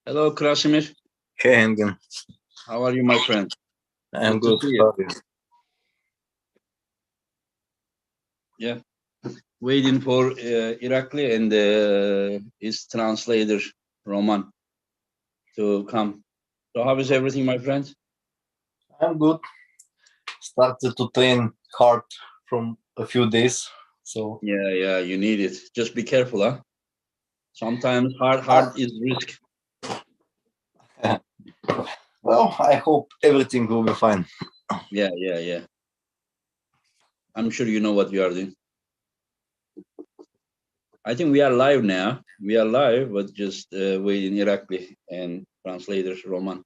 Hello, Krasimir. Hey, Engin. How are you, my friend? I'm good. How are you? Yeah. Waiting for Irakli and his translator, Roman, to come. So how is everything, my friend? I'm good. Started to train hard from a few days. So Yeah, you need it. Just be careful, huh? Sometimes hard is risk. Well, I hope everything will be fine. Yeah. I'm sure you know what you are doing. I think we are live now. We are live, but just waiting Irakli and translator Roman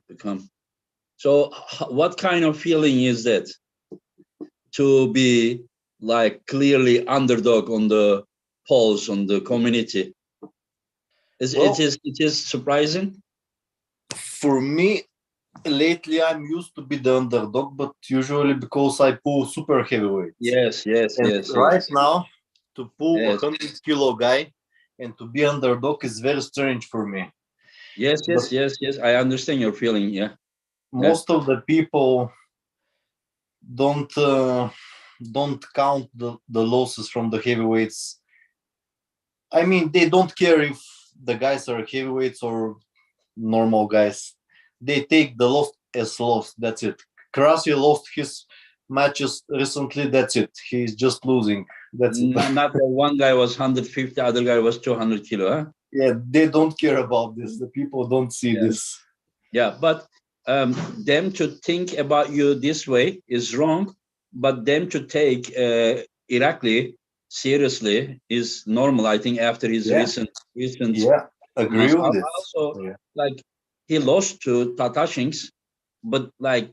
to come. So what kind of feeling is that to be like clearly underdog on the polls on the community? It is surprising. For me, lately I'm used to be the underdog, but usually because I pull super heavyweight. Yes. Right now, to pull yes. 100-kilo guy and to be underdog is very strange for me. Yes. I understand your feeling. Yeah. Most of the people don't count the losses from the heavyweights. I mean, they don't care if the guys are heavyweights or normal guys. They take the loss as loss. That's it. Krasi lost his matches recently. That's it. He's just losing. That's it. Not that one guy was 150, other guy was 200 kilo, huh? Yeah, they don't care about this. The people don't see this. Yeah, but them to think about you this way is wrong, but them to take Irakli seriously is normal. I think after his recent agree with it. Also, like he lost to Tatashins, but like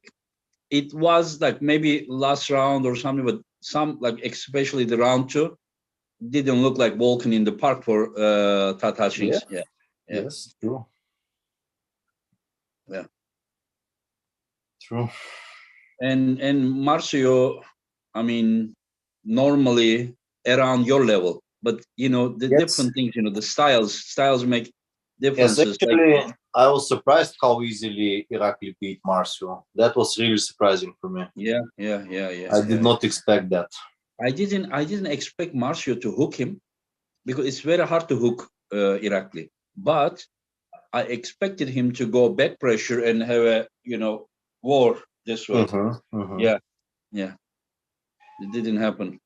it was like maybe last round or something, but some like especially the round 2 didn't look like walking in the park for Tatashins. Yeah. Yes, true. Yeah. True. And Marcio, I mean, normally around your level, but you know the different things. You know the styles make differences. Yes, actually, I was surprised how easily Irakli beat Marcio. That was really surprising for me. Yeah. I did not expect that. I didn't expect Marcio to hook him because it's very hard to hook Irakli. But I expected him to go back pressure and have a war this way. Yeah. It didn't happen.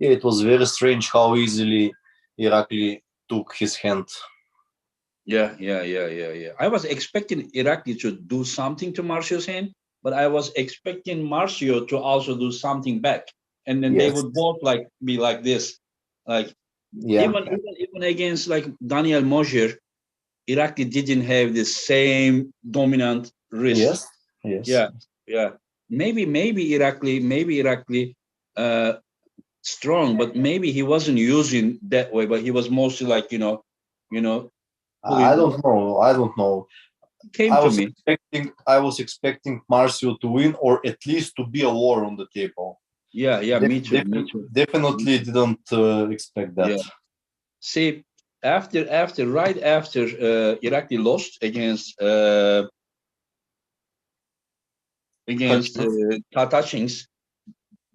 Yeah, it was very strange how easily Irakli took his hand. Yeah. I was expecting Irakli to do something to Marcio's hand, but I was expecting Marcio to also do something back, and then they would both like be like this, like even against like Daniel Mosier, Irakli didn't have the same dominant wrist. Yes. Yeah. Maybe Irakli, strong, but maybe he wasn't using that way. But he was mostly like I don't know. I was expecting Marcio to win or at least to be a war on the table. Yeah, me too. Definitely didn't expect that. Yeah. See, right after Irakli lost against Tatashins,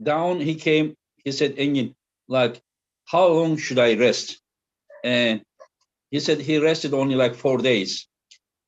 down he came. He said, "Engin, like, how long should I rest?" And he said he rested only like 4 days.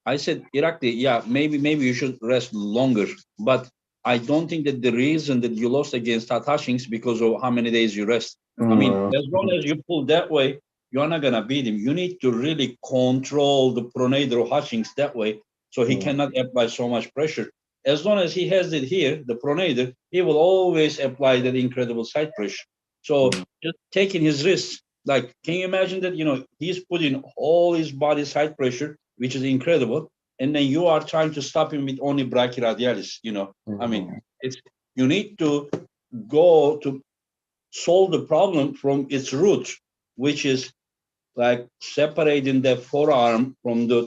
I said, Irakli, yeah, maybe you should rest longer, but I don't think that the reason that you lost against Tatashins because of how many days you rest. I mean, as long as you pull that way, you're not gonna beat him. You need to really control the pronator of Hutchings that way, so he cannot apply so much pressure. As long as he has it here, the pronator, he will always apply that incredible side pressure. So just taking his risks, Like, can you imagine that? He's putting all his body side pressure, which is incredible, and then you are trying to stop him with only brachyradialis. I mean, it's you need to go to solve the problem from its root, which is like separating the forearm from the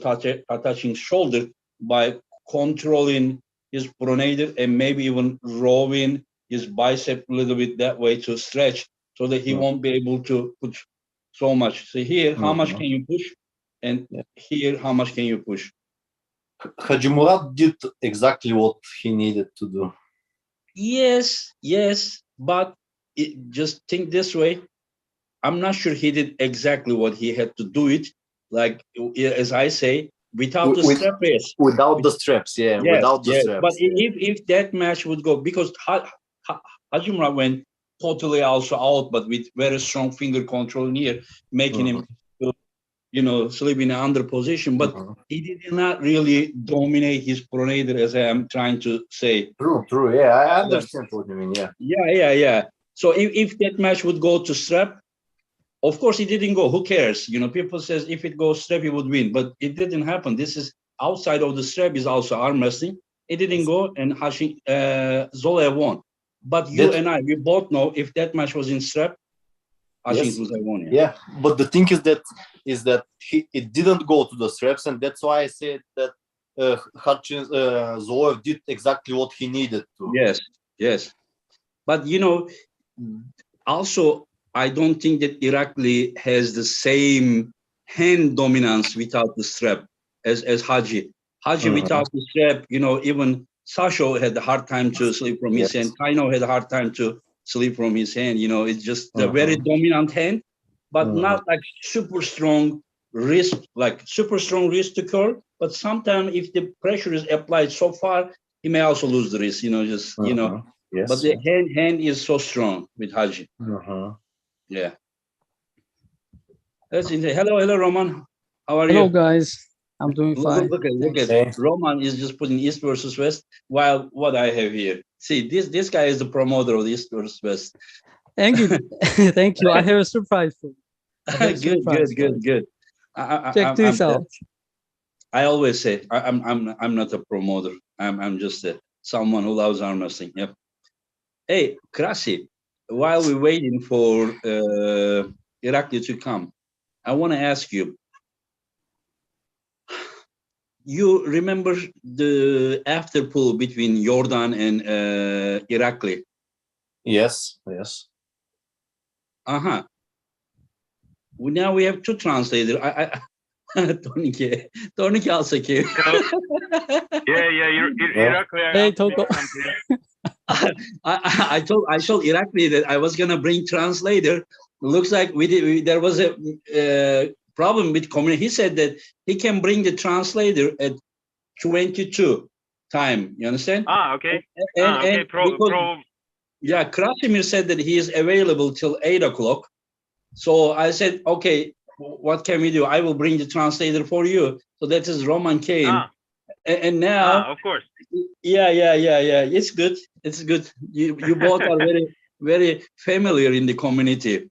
attaching shoulder by controlling his pronator and maybe even rowing his bicep a little bit that way to stretch so that he won't be able to push so much. So here, how much can you push? And here, how much can you push? Haji Murat did exactly what he needed to do. Yes, but just think this way. I'm not sure he did exactly what he had to do it. Like, as I say, without the strap race. Without the straps, without the straps. But if that match would go, because Hajimura went totally also out, but with very strong finger control in here, making him, sleep in an under position. But he did not really dominate his pronator, as I am trying to say. True. Yeah, I understand what you mean. Yeah. So if that match would go to strap, of course, it didn't go. Who cares? People says if it goes strap, he would win, but it didn't happen. This is outside of the strap is also arm wrestling. It didn't go, and Zola won. But you and I, we both know if that match was in strap, Zola won. Yeah, but the thing is that it didn't go to the straps, and that's why I said that Zola did exactly what he needed to. Yes. But also, I don't think that Irakli has the same hand dominance without the strap as Haji. Haji without the strap, even Sasho had a hard time to sleep from his hand. Kaino had a hard time to sleep from his hand. It's just a very dominant hand, but not like super strong wrist to curl. But sometimes if the pressure is applied so far, he may also lose the wrist, Yes. But the hand is so strong with Haji. Yeah. That's interesting. Hello, Roman. How are you? Hello, guys. I'm doing fine. Look at Roman is just putting East versus West. While what I have here, see this guy is the promoter of the East versus West. Thank you, thank you. I have a surprise for you. Good. Check this out. I always say I'm not a promoter. I'm just someone who loves arm wrestling. Yep. Hey, Krasi. While we're waiting for Irakli to come, I want to ask you. You remember the after pool between Jordan and Irakli? Yes. Now we have two translators. Tornike also came. Irakli. Hey, Toko. I told Irakli that I was gonna bring translator. Looks like there was a problem with community. He said that he can bring the translator at 22 time. You understand? Okay. And yeah, Krasimir said that he is available till 8 o'clock. So I said, okay, what can we do? I will bring the translator for you. So that is Roman came. And now, of course. Yeah. It's good. You both are very, very familiar in the community.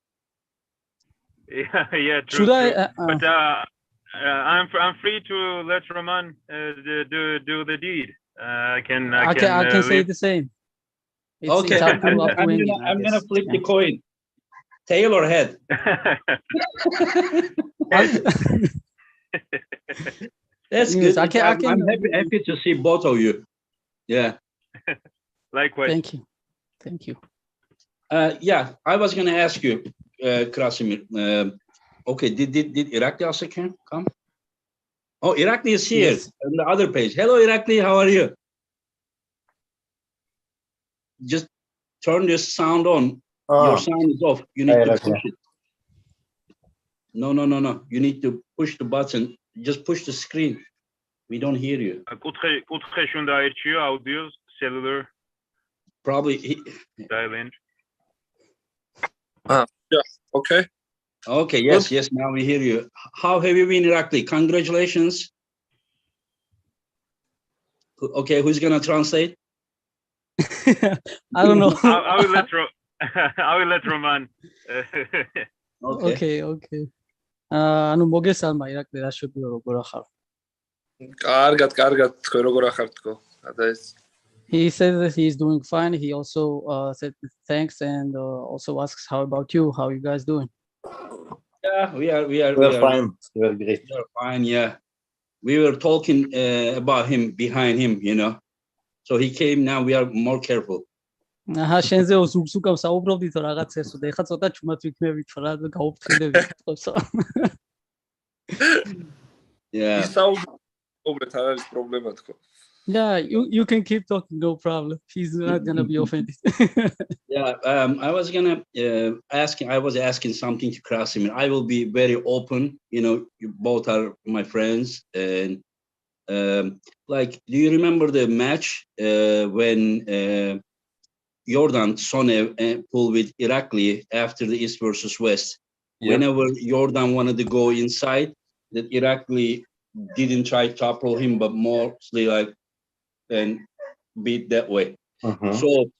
Yeah, true. Should I? But I'm free to let Roman do the deed. I can say the same. It's okay, I'm gonna flip the coin. Tail or head? That's good. I'm happy to see both of you. Yeah. Likewise. Thank you. Yeah, I was going to ask you, Krasimir. Okay, did Irakli also come? Oh, Irakli is here on the other page. Hello, Irakli. How are you? Just turn this sound on. Your sound is off. You need to push it. No. You need to push the button. Just push the screen. We don't hear you. Audio, cellular. Probably. Dial in. Yeah. Okay. Okay. Yes. Now we hear you. How have you been, Irakli? Congratulations. Okay. Who's gonna translate? I don't know. I will let Roman. Okay. ანუ მოგესალმა ირაკლი, რა შევდიო როგორ ახარ? კარგად, თქვენ როგორ ახართ თქო? გადაეს. He said that he is doing fine. He also said thanks and also asks how about you? How you guys doing? Yeah, we are fine. We are great. We are fine. Yeah, we were talking about him behind him, you know. So he came. Now we are more careful. აჰა, შენზე უკსუკავ საუბრობდით რაღაც ესო და ეხლა ცოტა ჩუმად ვიქნებით რა და გაუფრთხილდებით თქოსო. Yeah. ისაუბრეთ, არ არის პრობლემა თქო. Yeah, you can keep talking, no problem. He's not gonna be offended. Yeah, I was asking something to Krasimir. I will be very open. You know, you both are my friends, and like, do you remember the match when Jordan Sonev pulled with Irakli after the East versus West? Yeah. Whenever Jordan wanted to go inside, that Irakli didn't try to topple him, but mostly like and beat that way. So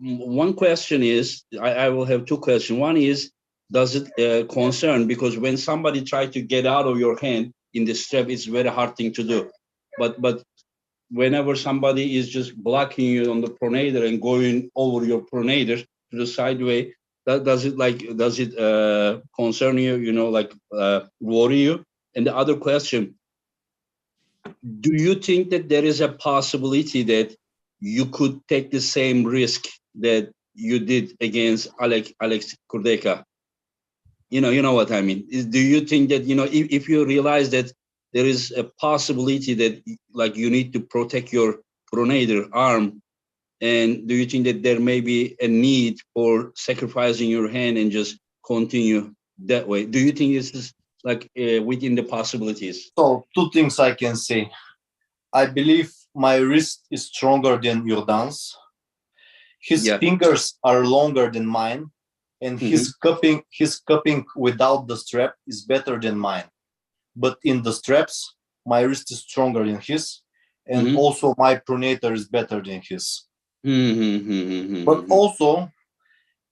one question is, I will have two questions. One is, does it concern, because when somebody tries to get out of your hand in the strap, it's a very hard thing to do. But whenever somebody is just blocking you on the pronator and going over your pronator to the sideway, does it concern you, you know, like worry you? And the other question, do you think that there is a possibility that you could take the same risk that you did against Alex Kurdeka? You know what I mean? Do you think that, you know, if you realize that there is a possibility that like you need to protect your pronator arm, and do you think that there may be a need for sacrificing your hand and just continue that way? Do you think this is like within the possibilities? So two things I can say. I believe my wrist is stronger than Jordan's. His fingers are longer than mine, and his cupping without the strap is better than mine. But in the straps, my wrist is stronger than his, and also my pronator is better than his. But also,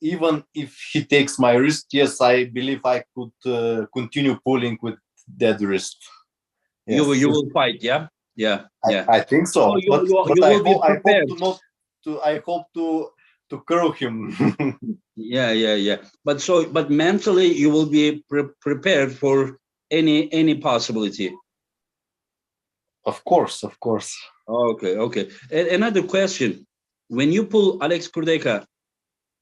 even if he takes my wrist, yes, I believe I could continue pulling with that wrist. Yes. You will fight, yeah? Yeah. I think so. I hope to curl him. Yeah. But mentally, you will be prepared for any possibility. Of course. Okay. And another question: when you pull Alex Kurdeka,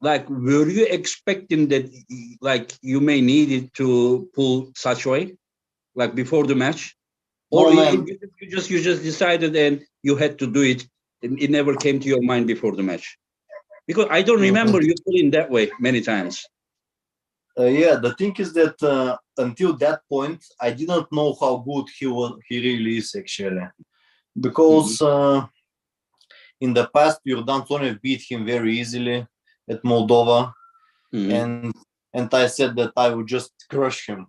like, were you expecting that, like, you may need it to pull such way, like before the match, or you just decided and you had to do it, and it never came to your mind before the match? Because I don't remember you pulling that way many times. Yeah, the thing is that until that point, I didn't know how good he really is actually, because in the past, Jordan Sonev beat him very easily at Moldova, and I said that I would just crush him.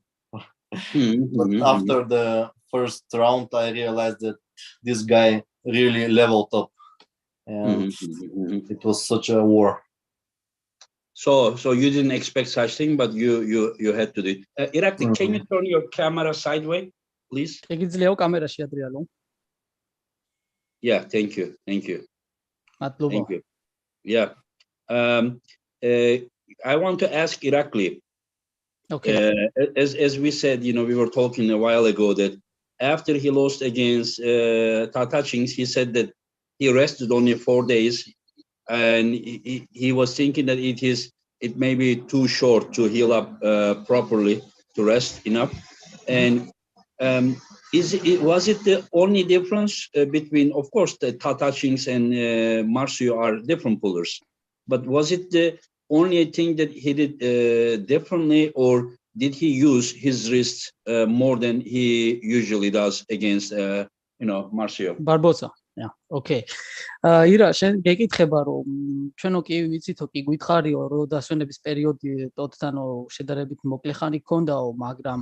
But after the first round, I realized that this guy really leveled up, and it was such a war. So you didn't expect such thing, but you had to do it. Irakli, can you turn your camera sideways, please? Yeah, thank you. Thank you. Yeah. I want to ask Irakli. Okay. As we said, you know, we were talking a while ago that after he lost against Tatachins, he said that he rested only 4 days, and he was thinking that it may be too short to heal up properly, to rest enough. And was it the only difference between, of course, the Tatachins and Marcio are different pullers, but was it the only thing that he did differently, or did he use his wrist more than he usually does against, Marcio? Barbosa. Yeah, okay. ირა, შენ გეკითხება, რომ ჩვენო კი ვიცითო, კი გვითხარიო, რომ დასვენების პერიოდი ტოტთანო შედარებით მოკლე ხანი გქონდაო, მაგრამ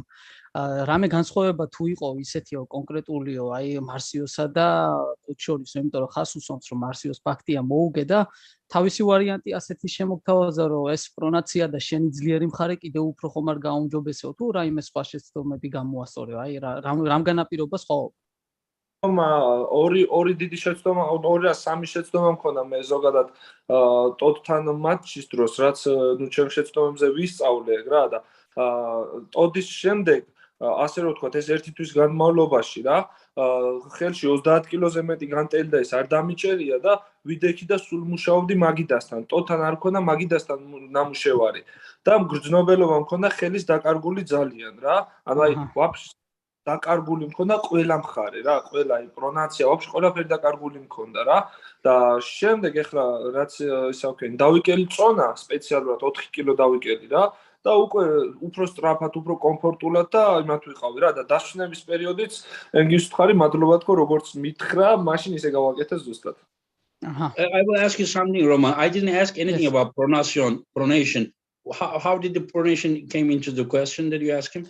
რამე განსხვავება თუ იყო ისეთიო კონკრეტულიო, აი მარსიოსა და ტოტ შორის, იმიტომ რომ ხას უსვამს, რომ მარსიოს ფაქტია მოუგე და თავისი ვარიანტი ასეთი შემოგთავაზა, რომ ეს პრონაცია და შენი ძლიერი მხარე კიდევ უფრო ხომ არ გაუმჯობესეო თუ რაიმე სხვა შეცდომები გამოასწორე? აი რამ განაპირობა სხვა? ორი დიდი შეცდომა, 2-3 შეცდომა მქონდა მე ზოგადად ტოდთან მატჩის დროს, რაც ნუ ჩემ შეცდომებზე ვისწავლე რა და ტოდის შემდეგ ასე რომ ვთქვათ, ეს ერთი თვის განმავლობაში რა, ხელში 30 კილოზე მეტი განტელი და ეს არ დამიჭერია და ვიდექი და სულ მუშაობდი მაგიდასთან. ტოდთან არ მქონდა მაგიდასთან ნამუშევარი და მგრძნობელობა მქონდა ხელის დაკარგული ძალიან რა. ანუ აი ვაფშე დაკარგული მქონდა ყველა მხარე რა, ყველა აი პრონაცია, ვაფშე ყველაფერი დაკარგული მქონდა რა. და შემდეგ ეხლა რაც ისა ვქენი, დავიკელი წონა სპეციალურად 4 კილო დავიკელი რა. და უკვე უფრო სწრაფად, უფრო კომფორტულად და იმათ ვიყავი რა და დასვენების პერიოდიც ენგის ვთხარი მადლობა თქო როგორც მითხრა, მაშინ ისე გავაკეთე ზუსტად. I will ask you something, Roman. I didn't ask anything about pronation. How did the pronation came into the question that you asked him?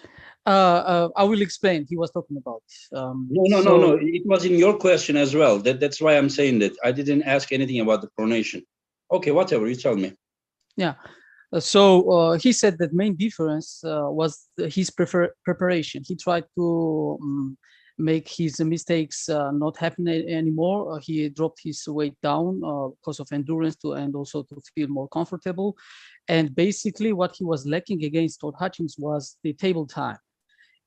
I will explain. He was talking about. No. It was in your question as well. That's why I'm saying that. I didn't ask anything about the pronation. Okay, whatever, you tell me. Yeah. So he said that main difference was his preparation. He tried to make his mistakes not happen anymore. He dropped his weight down because of endurance and also to feel more comfortable. And basically what he was lacking against Todd Hutchings was the table time.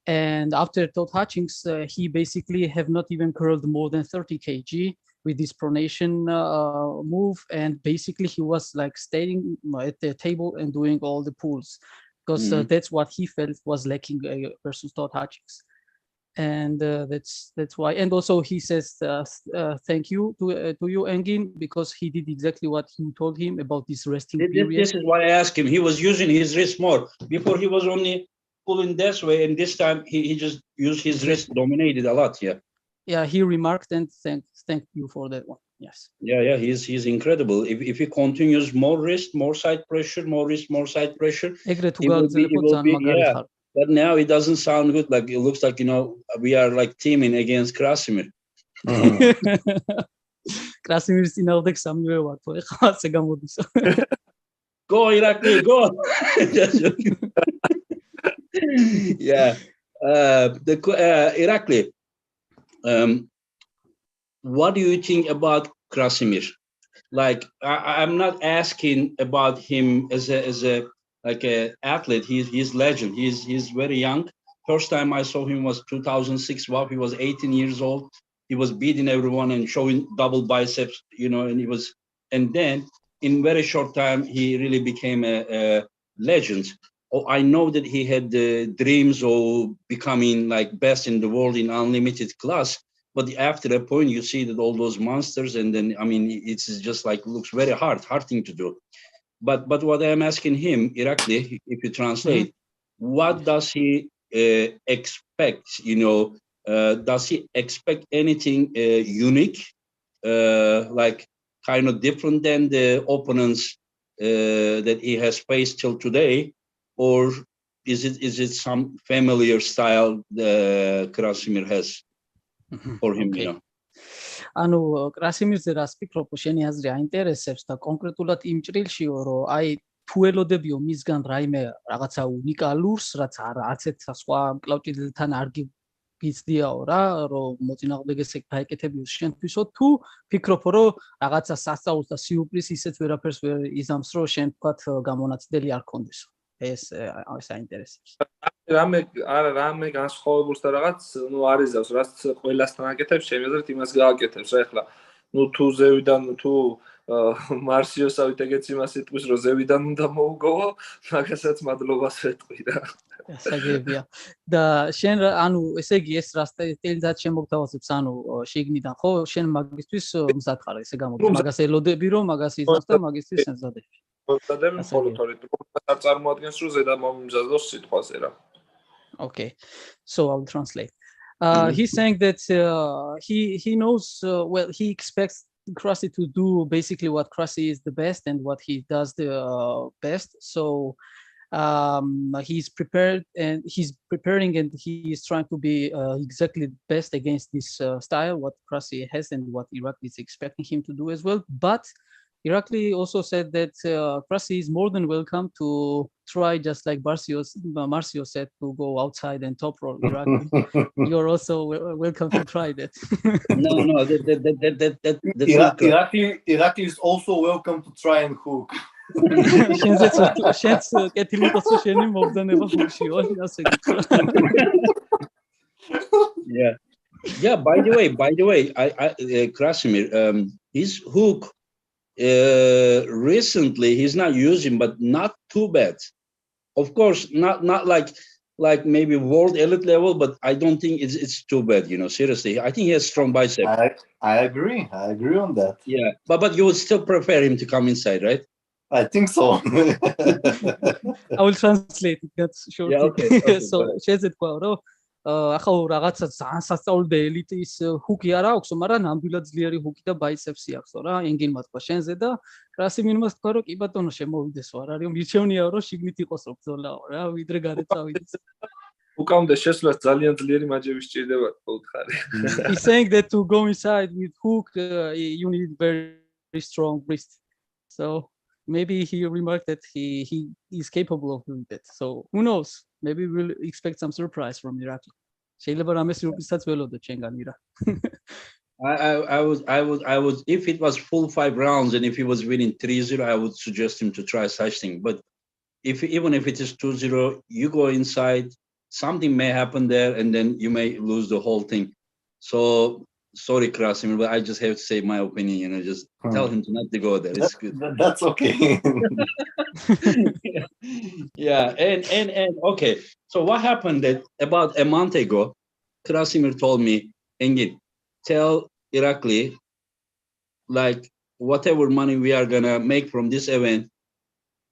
And after Todd Hutchings, he basically have not even curled more than 30 kg with this pronation move. And basically he was like staying at the table and doing all the pulls because that's what he felt was lacking versus Todd Hutchings. And that's why. And also he says thank you to you, Engin, because he did exactly what you told him about this resting period. This is why I asked him. He was using his wrist more. Before he was only pulling this way, and this time he just used his wrist, dominated a lot. Yeah, he remarked and thank you for that one. Yes. Yeah, he's incredible. If he continues more wrist, more side pressure, more wrist, more side pressure, it will be, yeah. But now it doesn't sound good. Like it looks like, we are like teaming against Krasimir. Krasimir sinavdek samire vatvo. Ეხლა ასე გამოდის. Go Irakli, go. Yeah. Irakli. What do you think about Krasimir? Like I'm not asking about him as a like an athlete. He's legend. He's very young. First time I saw him was 2006. Wow, he was 18 years old. He was beating everyone and showing double biceps, and then in very short time he really became a legend. Oh, I know that he had the dreams of becoming like best in the world in unlimited class. But after a point, you see that all those monsters, and then it's just like looks very hard thing to do. But what I'm asking him, Irakli, if you translate, what does he expect? Does he expect anything unique, like kind of different than the opponents that he has faced till today, or is it some familiar style Krasimir has for him? Okay. ანუ კრასიმირზე რას ფიქრობ, შენი აზრი აინტერესებს და კონკრეტულად იმ ჭრილშიო, რომ აი თუ ელოდებიო მისგან რაიმე რაღაცა უნიკალურს, რაც არც ერთ სხვა მკლავჭიდელთან არ გიცდიაო რა, რომ მოწინააღმდეგეს ეგ გაეკეთებიო შენთვისო, თუ ფიქრობ, რომ რაღაცა სასწაულს და სიუპრიზს ისეთ ვერაფერს ვერ იზამს, რომ შენ თქვათ გამონაცდელი არ ქონდესო. ეს აინტერესებს. რამე განსხვავებულს და რაღაც არ იზავს, რაც ყველასთან აკეთებს, ჩემი აზრით იმას გააკეთებს რა ეხლა. თუ ზევიდან თუ მარსიოსავით ეგეც იმას იტყვის, რომ ზევიდან უნდა მოუგოვო, მაგასაც მადლობას ვეტყვი რა. საგებია. და შენ ესე იგი ეს რას ტელდაც შემოგთავაზებს, შიგნიდან ხო, შენ მაგისთვის მზად ხარ, ესე გამოდის. მაგას ელოდები რომ მაგას იზავს და მაგისთვის მზადები. Okay, so I'll translate. He's saying that he knows well. He expects Krasi to do basically what Krasi is the best and what he does the best. So he's prepared and he's preparing and he is trying to be exactly best against this style what Krasi has and what Irakli is expecting him to do as well. But Irakli also said that Krasi is more than welcome to try, just like Marcio said, to go outside and top roll. Irakli, you're also welcome to try that. No, that's not correct. Irakli is also welcome to try and hook. Yeah. Yeah, by the way, Krasimir, his hook recently he's not using, but not too bad. Of course, not like maybe world elite level, but I don't think it's too bad. Seriously, I think he has strong bicep. I agree on that. Yeah, but you would still prefer him to come inside, right? I think so. I will translate it. That's short. Yeah, okay. So შეძეთ თქვა რომ ახლა რაღაცა ძალიან სასწაულდა ელიტის ჰუკი არ აქვს, მაგრამ ნამდვილად ძლიერი ჰუკი და ბაიცეპსი აქვს რა. ენგინმა თქვა შენზე და კრასიმირმა თქვა რომ კი ბატონო შემოვიდეს ვარ, არის მირჩევნია რომ შიგნით იყოს რო ბრძოლაო რა, ვიდრე გარეთ წავიდეს. უკამდე შესვლას ძალიან ძლიერი მაჯები სჭირდება უთხარი. He's saying that to go inside with hook you need very strong wrist. So maybe he remarked that he is capable of doing that. So who knows? Maybe we'll expect some surprise from Irakli. შეიძლება რამე სიურპრიზსაც ველოდოთ ჩვენგან ირა. I would if it was full 5 rounds and if he was winning 3-0, I would suggest him to try such thing. But even if it is 2-0, you go inside, something may happen there, and then you may lose the whole thing. So sorry, Krasimir, but I just have to say my opinion. Just tell him to not to go there. It's good. That's okay. Yeah, and okay. So what happened that about a month ago, Krasimir told me, Engin, tell Irakli, like whatever money we are gonna make from this event,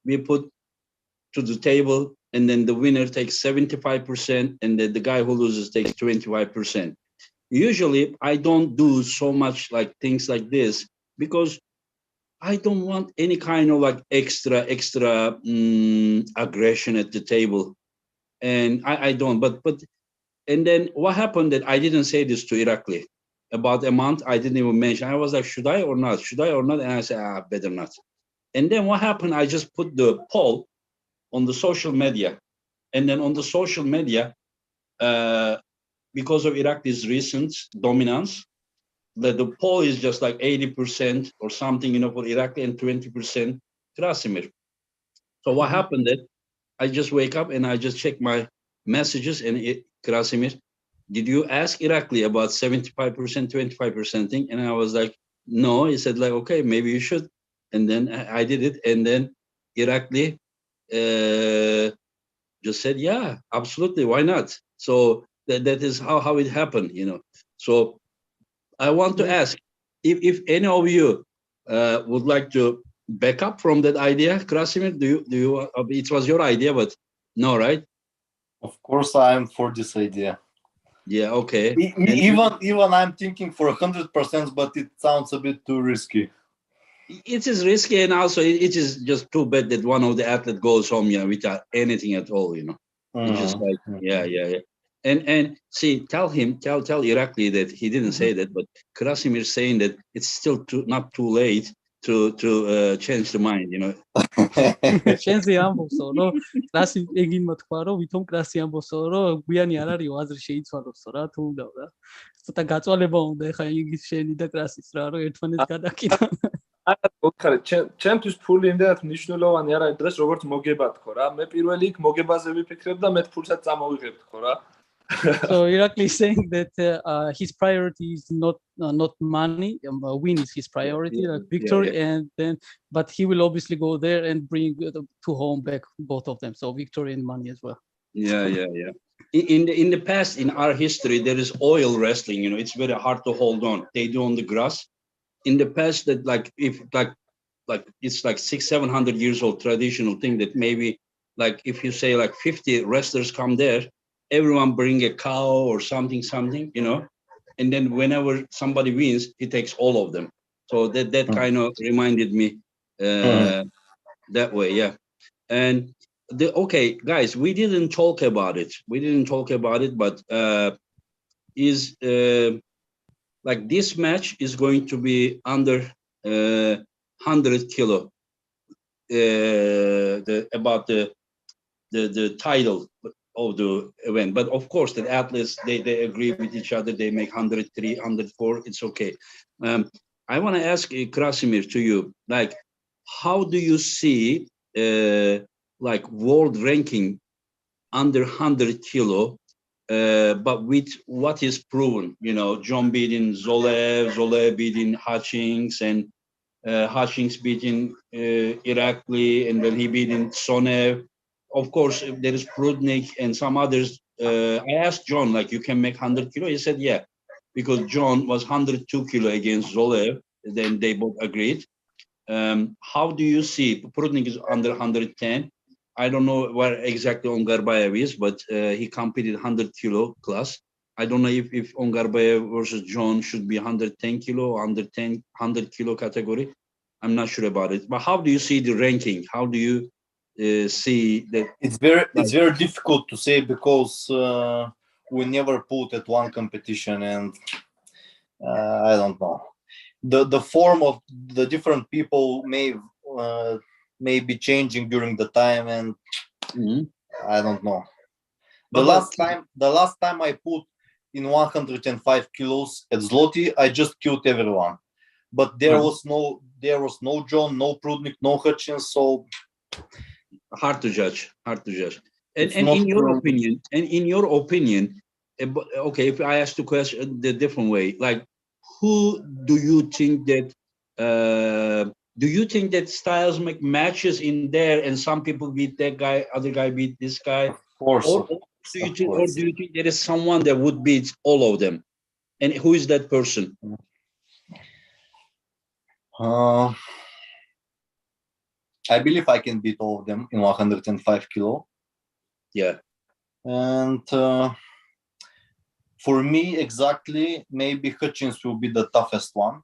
we put to the table, and then the winner takes 75%, and then the guy who loses takes 25%. Usually, I don't do so much like things like this because I don't want any kind of like extra aggression at the table, and I don't. But and then what happened that I didn't say this to Irakli about a month. I didn't even mention. I was like, should I or not? Should I or not? And I said, better not. And then what happened? I just put the poll on the social media, and then on the social media. Because of Irakli's recent dominance, that the poll is just like 80% or something, for Irakli and 20% Krasimir. So what happened that I just wake up and I just check my messages and Krasimir, did you ask Irakli about 75%, 25% thing? And I was like, no. He said like, okay, maybe you should. And then I did it. And then Irakli just said, yeah, absolutely. Why not? So that is how it happened, So I want to ask if any of you would like to back up from that idea, Krasimir. Do you? It was your idea, but no, right? Of course, I'm for this idea. Yeah. Okay. Even I'm thinking for 100%, but it sounds a bit too risky. It is risky, and also it is just too bad that one of the athletes goes home, without anything at all, It's just like, yeah. And see, tell Irakli that he didn't say that, but Krasimir saying that it's still not too late to change the mind, შენზე ამბობსო, რომ კრასი ეგინმა თქვა, რომ ვითომ კრასი ამბობსო, რომ გვიანი არ არისო, აზრი შეიცვალოსო რა, თუ უნდა რა. ცოტა გაწვალება უნდა ეხა იგის შენი და კრასის რა, რომ ერთმანეთს გადაკიდონ. არა, ოქარი, ჩემთვის ფული იმდენად მნიშვნელოვანი არ არის დღეს როგორც მოგება თქო რა. მე პირველი იქ მოგებაზე ვიფიქრებ და მე ფულსაც წამოვიღებ თქო რა. So Irakli is saying that his priority is not money. Win is his priority, like victory, and then but he will obviously go there and bring to home back both of them. So victory and money as well. Yeah. In the past, in our history, there is oil wrestling. It's very hard to hold on. They do on the grass. In the past, that like it's like 600-700 years old traditional thing that maybe like if you say like 50 wrestlers come there. Everyone bring a cow or something, and then whenever somebody wins, he takes all of them. So that kind of reminded me that way, yeah. And okay, guys, we didn't talk about it. But like this match is going to be under 100 kilo about the title of the event. But of course, the athletes they agree with each other. They make 103, 104. It's okay. I want to ask Krasimir to you, like, how do you see like world ranking under 100 kilo, but with what is proven? You know, John beating Zolev, Zolev beating Hutchings, and Hutchings beating Irakli, and then he beating Sonev. Of course, there is Prudnik and some others. I asked John, like, you can make 100 kilo? He said, yeah, because John was 102 kilo against Zolev. Then they both agreed. How do you see? Prudnik is under 110. I don't know where exactly Ongarbayev is, but he competed 100 kilo class. I don't know if Ongarbayev versus John should be 110 kilo, under 100 kilo category. I'm not sure about it. But how do you see the ranking? How do you see that? It's very difficult to say because we never put at one competition, and I don't know. The form of the different people may be changing during the time, and I don't know. The last time I put in 105 kilos at Zloty, I just killed everyone. But there was no John, no Prudnik, no Hutchins, so hard to judge. And in your opinion, okay, if I ask the question the different way, like, who do you think that do you think that styles make matches in there and some people beat that guy, other guy beat this guy? Of course. Or do you think there is someone that would beat all of them? And who is that person? I believe I can beat all of them in 105 kilo. Yeah. And for me, exactly, maybe Hutchins will be the toughest one.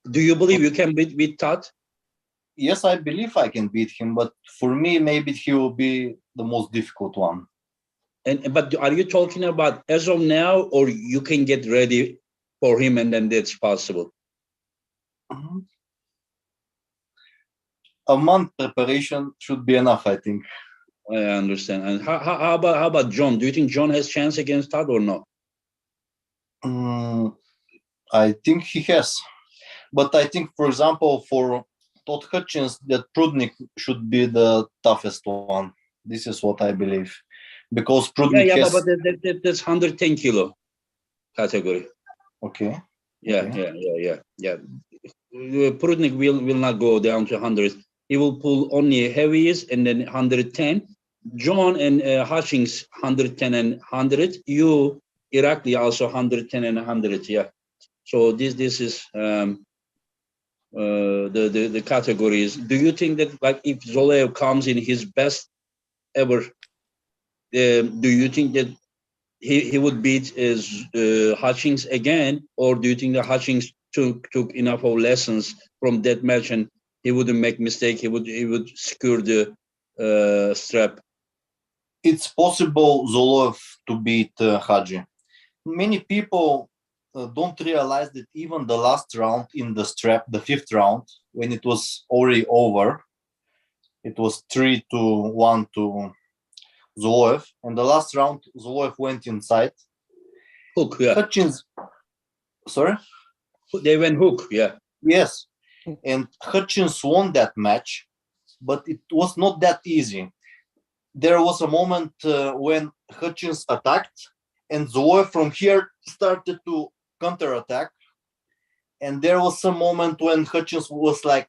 Do you believe you can beat Todd? Yes, I believe I can beat him, but for me, maybe he will be the most difficult one. But are you talking about as of now, or you can get ready for him and then that's possible? A month preparation should be enough, I think. I understand. And how about John? Do you think John has chance against Todd or not? I think he has. But I think, for example, for Todd Hutchins, that Prudnik should be the toughest one. This is what I believe. Because Prudnik has... but that's 110 kilo category. Okay. Yeah. Prudnik will not go down to 100. He will pull only heavies and then 110. John and Hutchings 110 and 100. You, Irakli, also 110 and 100. Yeah. So this is the categories. Do you think that, like, if Zolev comes in his best ever, do you think that he would beat Hutchings again, or do you think that Hutchings took enough of lessons from that match and he wouldn't make mistake? He would secure the strap. It's possible Zolev to beat Hadji. Many people don't realize that even the last round in the strap, the 5th round, when it was already over, it was 3-1 to Zolev, and the last round Zolev went inside. Hook, yeah. Hutchins, sorry? They went hook, yeah. Yes, and Hutchins won that match, but it was not that easy. There was a moment when Hutchins attacked, and Zolev from here started to counterattack, and there was some moment when Hutchins was like,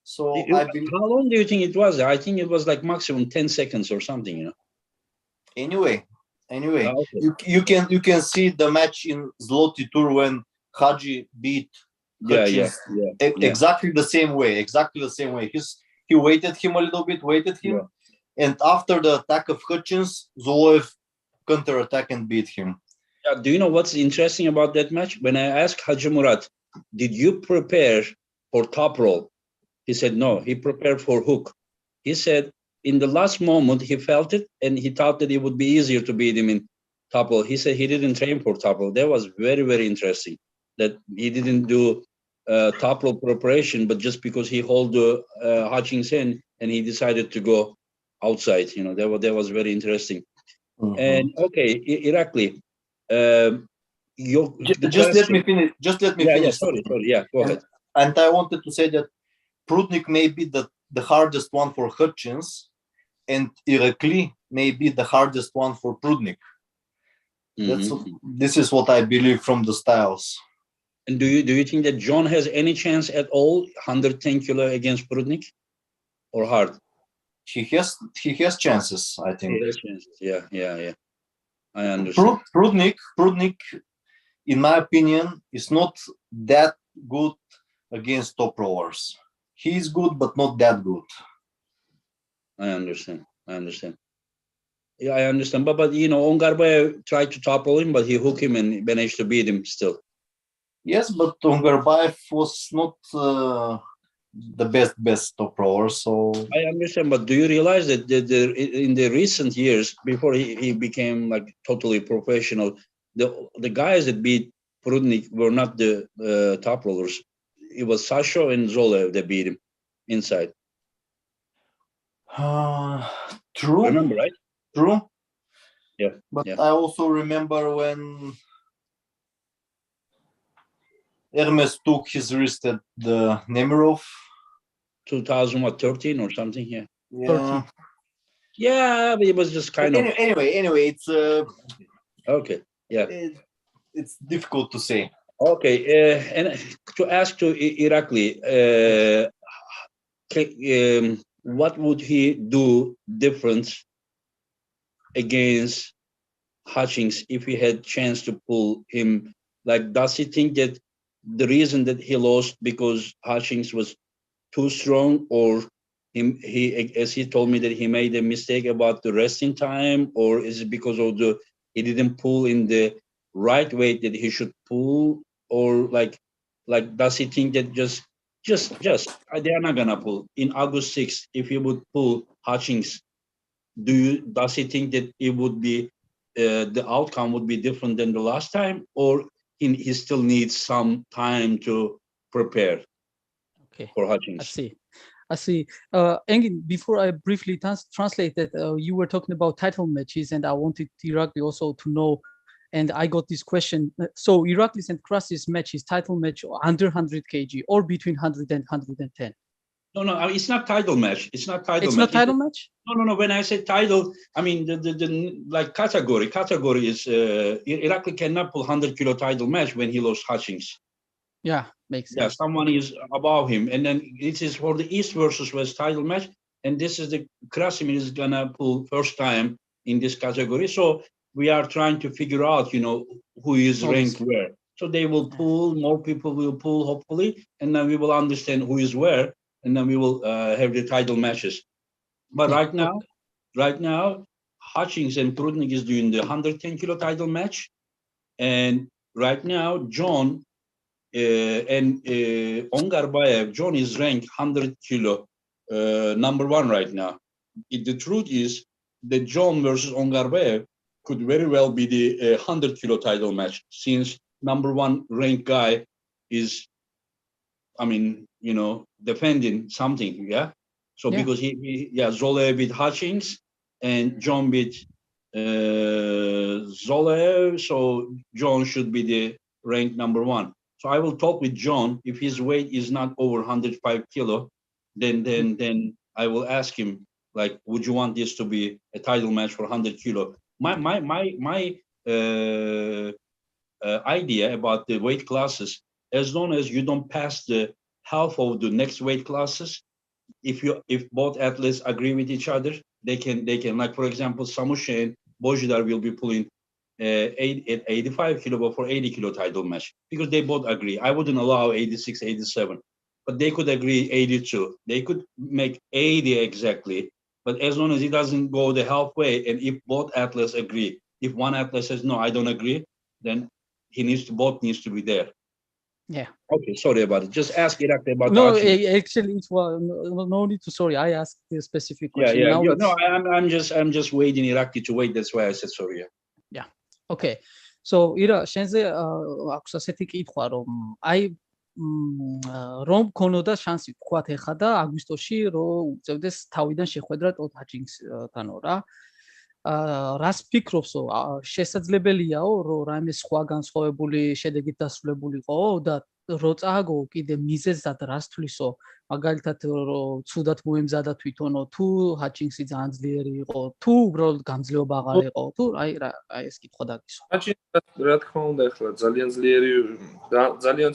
so how long do you think it was? I think it was like maximum 10 seconds or something, you know. Anyway, okay. you can see the match in Zloty Tour when Hadji beat Hutchins exactly the same way. He waited him a little bit, and after the attack of Hutchins, Zolev counterattack and beat him. Do you know what's interesting about that match? When I asked Haji Murat, did you prepare for top roll? He said no, he prepared for hook. He said in the last moment he felt it and he thought that it would be easier to beat him in top roll. He said he didn't train for top roll. That was very, very interesting, that he didn't do top rope preparation, but just because he hold the Hutchings in and he decided to go outside, that was very interesting. And okay, Irakli, Just let me finish. Just let me finish. Sorry. Yeah, go ahead. And I wanted to say that Prudnik may be the hardest one for Hutchins, and Irakli may be the hardest one for Prudnik. This is what I believe from the styles. And do you think that John has any chance at all, 110 kilo against Prudnik, or hard? He has chances, I think. He has chances. Yeah. I understand. Prudnik, in my opinion, is not that good against top rowers. He is good, but not that good. I understand. Yeah, I understand. But Ongarbayev tried to topple him, but he hooked him and managed to beat him still. Yes, but Ongarbayev was not the best top rower. So I understand, but do you realize that in the recent years, before he became like totally professional, the guys that beat Prudnik were not the top rollers. It was Sasho and Zolev that beat him inside. True. Remember, right? True. Yeah. But I also remember when Hermes took his wrist at the Nemirov. 2013 or something, yeah. Yeah. Yeah, but it was just kind of. Anyway, it's okay. Yeah. It's difficult to say. Okay, and to ask to Irakli, what would he do different against Hutchings if he had chance to pull him? Like, does he think that the reason that he lost because Hutchings was too strong, or he as he told me that he made a mistake about the resting time, or is it because of he didn't pull in the right weight that he should pull, or like does he think that just they are not gonna pull in August 6th? If he would pull Hutchings, does he think that it would be the outcome would be different than the last time, or he still needs some time to prepare? Okay, for Hutchings? I see. Engin, before I briefly translate that, you were talking about title matches, and I wanted Irakli also to know, and I got this question. So Iraklis and Krasis match is title match under 100 kg or between 100 and 110? No, it's not title match. It's not title It's match. Not title match? No. When I say title, I mean the like category. Category is Irakli cannot pull 100 kilo title match when he lost Hutchings. Yeah, makes sense. Yeah, someone is above him, and then it is for the East versus West title match, and this is the Krasimir is gonna pull first time in this category. So we are trying to figure out, who is ranked where. So they will pull, more people will pull, hopefully, and then we will understand who is where, and then we will have the title matches. But right now, Hutchings and Prudnik is doing the 110 kilo title match, and right now John and Ongarbayev, John is ranked 100 kilo number one right now. The truth is that John versus Ongarbayev could very well be the 100 kilo title match, since number one ranked guy is, defending something, yeah. So because Zolev beat Hutchings and John beat Zolev, so John should be the ranked number one. So I will talk with John. If his weight is not over 105 kilo, then I will ask him, like, would you want this to be a title match for 100 kilo? My idea about the weight classes, as long as you don't pass the half of the next weight classes, if both athletes agree with each other, they can like, for example, Samusha and Bojidar will be pulling 85 kilo, but for 80 kilo title match, because they both agree. I wouldn't allow 86, 87, but they could agree 82. They could make 80 exactly, but as long as it doesn't go the halfway, and if both athletes agree, if one athlete says, no, I don't agree, then both needs to be there. Yeah. Okay, sorry about it. Just ask Irakli about no, the actually, it was no need to. Sorry, I asked the specific question. Yeah. No, I'm just waiting Irakli to wait. That's why I said sorry. Yeah. Okay. So Ira, შენზე აქვს ასეთი კითხვა, რომ აი რომ ქონოდა შანსი თქვათ ეხა და აგვისტოში რომ უწევდეს თავიდან შეხვედრა ტოდ ჰაჩინგსთანო რა. რას ფიქრობსო, შესაძლებელიაო რომ რაიმე სხვა განსხვავებული შედეგით დასრულებულიყო და რო წააგო კიდე მიზეზად რას თვლისო, მაგალითად რომ ცუდად მოემზადა თვითონო, თუ ჰაჩინგსი ძალიან ძლიერი იყო, თუ უბრალოდ გამძლეობა აღარ იყო, თუ აი ეს კითხვა დაგისვა. ჰაჩინგსი რა თქმა უნდა ახლა ძალიან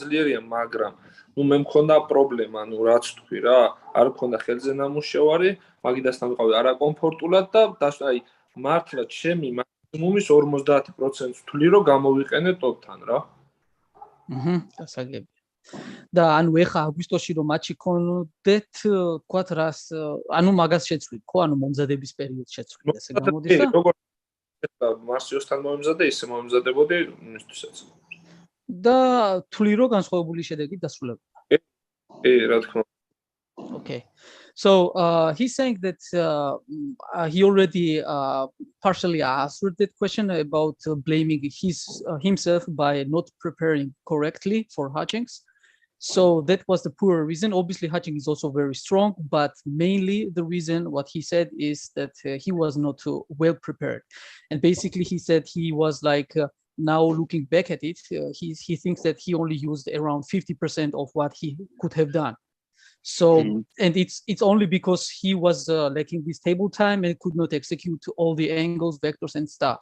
ძლიერია, მაგრამ მე მქონდა პრობლემა, რაც თქვი რა, არ მქონდა ხელზე ნამუშევარი, მაგიდასთან ვიყავი არაკომფორტულად და აი მართლა ჩემი მაქსიმუმის 50% ვთვლი რომ გამოვიყენე ტოპთან რა. გასაგებია. და ანუ ეხა აგვისტოში რომ მატჩი ქონდეთ, თქვათ რას, ანუ მაგას შეცვლით, ხო? ანუ მომზადების პერიოდს შეცვლით, ესე გამოდის და როგორ მარსიოსთან მომზადე, ისე მომზადებოდი მისთვისაც. და თვლი რომ განსხვავებული შედეგით დასრულებოდა. რა თქმა უნდა. Okay. So he's saying that he already partially answered that question about blaming himself by not preparing correctly for Hutchings. So that was the poor reason. Obviously, Hutchings is also very strong, but mainly the reason, what he said, is that he was not well prepared. And basically, he said he was like, now looking back at it, he thinks that he only used around 50% of what he could have done. So, and it's only because he was lacking this table time and could not execute all the angles, vectors, and stuff.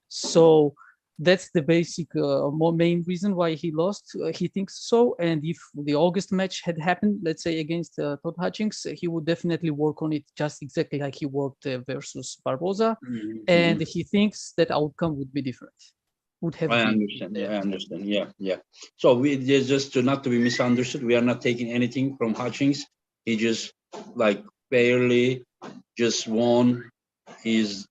So that's the basic main reason why he lost. He thinks so. And if the August match had happened, let's say against Todd Hutchings, he would definitely work on it just exactly like he worked versus Barboza. And he thinks that outcome would be different. I understand. I understand. Yeah. So we just to not to be misunderstood, we are not taking anything from Hutchings. He just like barely just won. He's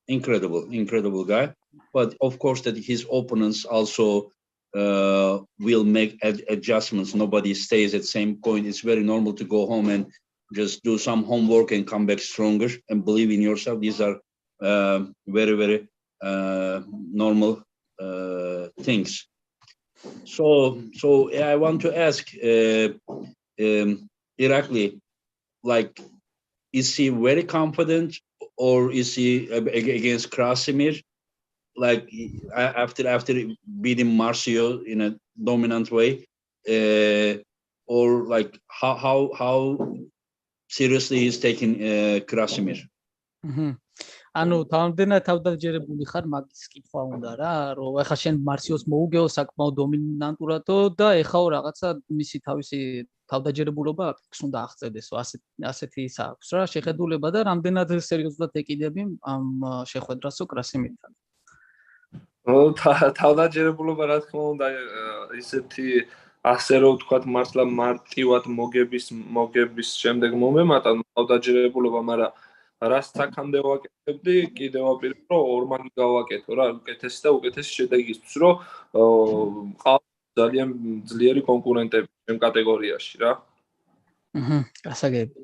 incredible guy. But of course that his opponents also will make adjustments. Nobody stays at the same point. It's very normal to go home and just do some homework and come back stronger and believe in yourself. These are very normal things. So I want to ask Irakli, like, is he very confident or is he against Krasimir? Like after beating Marcio in a dominant way, or like how seriously he's taking Krasimir? ანუ თამდენა თავდაჯერებული ხარ მაგის კითხვა უნდა რა, რომ ეხა შენ მარსიოს მოუგეო საკმაოდ დომინანტურადო და ეხაო რაღაცა მისი თავისი თავდაჯერებულობა აქვს უნდა აღწევდესო, ასეთი ის აქვს რა შეხედულება და რამდენად სერიოზულად ეკიდები ამ შეხვედრასო კრასიმირთან. თავდაჯერებულობა რა თქმა უნდა ისეთი ასე რომ ვთქვათ მართლა მარტივად მოგების შემდეგ მომემატა თავდაჯერებულობა, მაგრამ რას აქამდე ვაკეთებდი, კიდევ ვაპირებ რომ ორმაგი გავაკეთო რა, უკეთესი და უკეთესი შედეგისთვის, რომ ძალიან ძლიერი კონკურენტები ამ კატეგორიაში რა. გასაგები.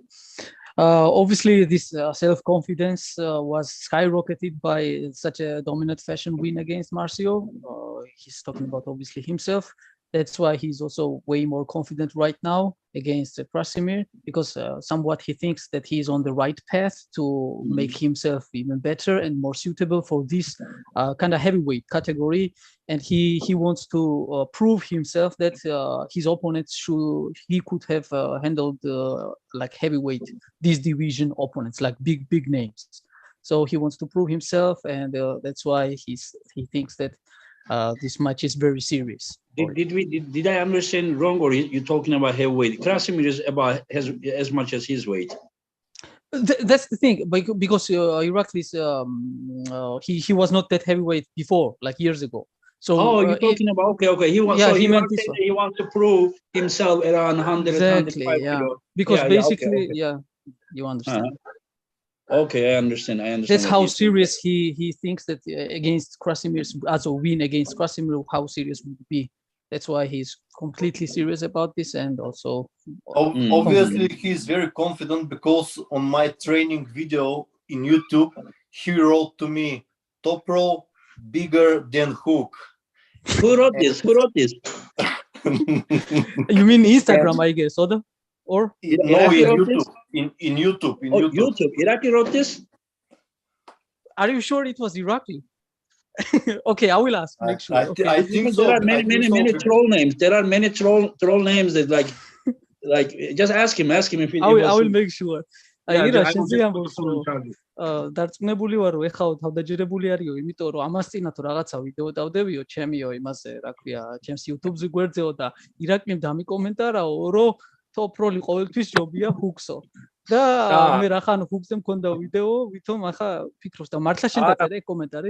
Obviously this self-confidence was skyrocketed by such a dominant fashion win against Marcio. He's talking about obviously himself. That's why he's also way more confident right now against Krasimir, because somewhat he thinks that he's on the right path to make himself even better and more suitable for this kind of heavyweight category. And he wants to prove himself that his opponents he could have handled like heavyweight, this division opponents, like big names. So he wants to prove himself, and that's why he thinks that this match is very serious. Did I understand wrong, or you're talking about heavyweight? Krasimir is about as much as his weight. That's the thing, because Irakli's he was not that heavyweight before, like years ago. So you're talking about okay. He wants to prove himself around 100. Exactly, yeah. Because basically, you understand. Okay, I understand. That's how serious he thinks that against Krasimir, as a win against Krasimir, how serious would be. That's why he's completely serious about this, and also obviously he's very confident, because on my training video in YouTube, he wrote to me, "Top Pro bigger than Hook." Who wrote this? You mean Instagram, I guess, or? No, Irakli in wrote YouTube. this? In YouTube. In Oh, YouTube. YouTube. Irakli wrote this? Are you sure it was Irakli? Okay, I will ask. Make sure. Okay. I think Because so. there are I think so. many troll names. There are many troll names that like just ask him if it I will was. make sure. Yeah, ირა I will შენზე just ამბობს put the რომ full channel. დარწმუნებული ვარო ეხაო თავდაჯერებული არისო იმიტომ რომ ამას წინა თუ რაღაცა ვიდეო დავდებიო ჩემიო იმაზე რა ქვია ჩემს YouTube-ზე გვერდზეო და ირაკლიმ დამიკომენტარაო რომ top role ყოველთვის ჯობია ჰუქსო და მე რახან ჰუქსზე მქონდა ვიდეო ვითომ ახლა ფიქრობს და მართლა შენ დაწერე კომენტარი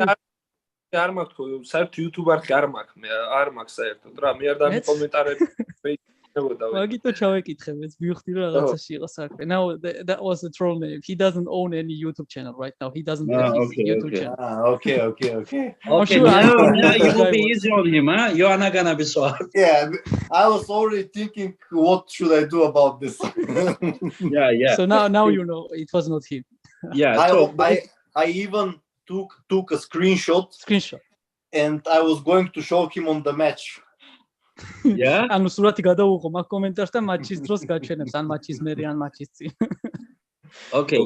არ მაქვს ხო საერთოდ YouTube არხი არ მაქვს მე არ მაქვს საერთოდ რა მე არ დამიკომენტარები მაგითო ჩავეკითხე მეც მივხვდი რომ რაღაცაში იყო საქმე. Now that was a troll name. He doesn't own any YouTube channel right now. He doesn't have his YouTube channel. Okay. Okay, sure now you will guy be was. easy on him, huh? You are not gonna be so hard. Yeah, I was already thinking, what should I do about this? Yeah. So now you know it was not him. Yeah. I even took a screenshot and I was going to show him on the match. Yeah. ანუ სურათი გადავუღო მაგ კომენტარს და მატჩის დროს გაჩვენებს ან მატჩის მერე ან მატჩის წინ. Okay.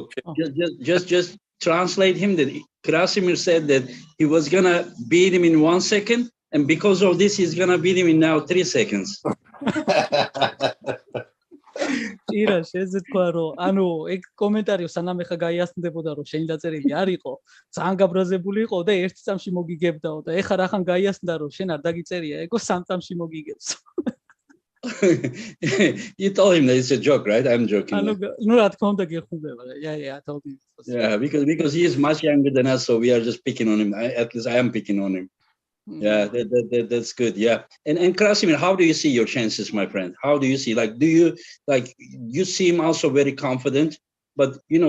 Just translate him that Krasimir said that he was gonna beat him in 1 second, and because of this, he's gonna beat him in now 3 seconds. ირა შეზე თქვა რომ ანუ ეგ კომენტარიო სანამ ეხა გაიასნდებოდა რომ შენი დაწერილი არ იყო ძალიან გაბრაზებული იყო და ერთ წამში მოგიგებდაო და ეხა რახან გაიასნდა რომ შენ არ დაგიწერია ეგო 3 წამში მოგიგებს. You told him that it's a joke, right? I'm joking. ნუ რა თქმა უნდა გეხუნდება. Yeah, I told him. Yeah, because he is much younger than us, so we are just picking on him. At least I am picking on him. Yeah, that's good. Yeah, and Krasimir, how do you see your chances, my friend? How do you see? Do you you seem also very confident, but you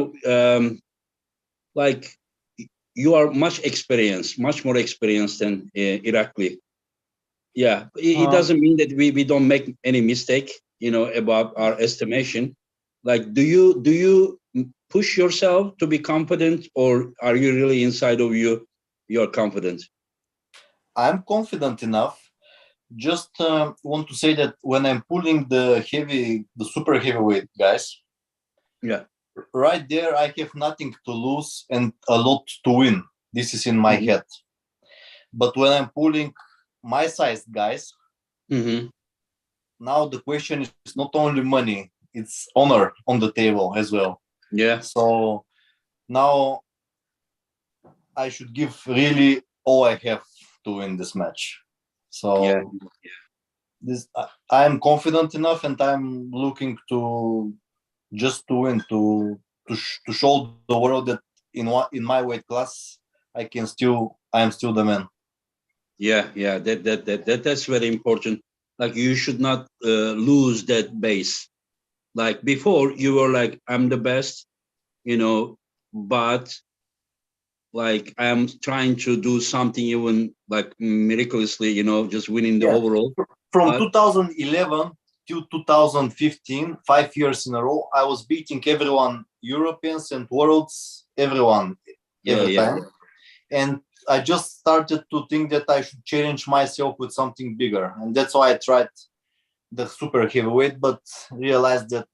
are much more experienced than Irakli. Yeah, it doesn't mean that we don't make any mistake, about our estimation. Do you push yourself to be confident, or are you really inside of you are confident? I'm confident enough. Just want to say that when I'm pulling the super heavyweight guys, yeah, right there I have nothing to lose and a lot to win. This is in my head. But when I'm pulling my size guys, now the question is not only money, it's honor on the table as well. Yeah. So now I should give really all I have to win this match. So I'm confident enough, and I'm looking to win, to show the world that in my weight class I am still the man. Yeah, that's very important. You should not lose that base. Before you were I'm the best, but I'm trying to do something even miraculously, just winning the overall. From 2011 to 2015, 5 years in a row, I was beating everyone, Europeans and worlds, everyone, every time. And I just started to think that I should challenge myself with something bigger. And that's why I tried the super heavyweight, but realized that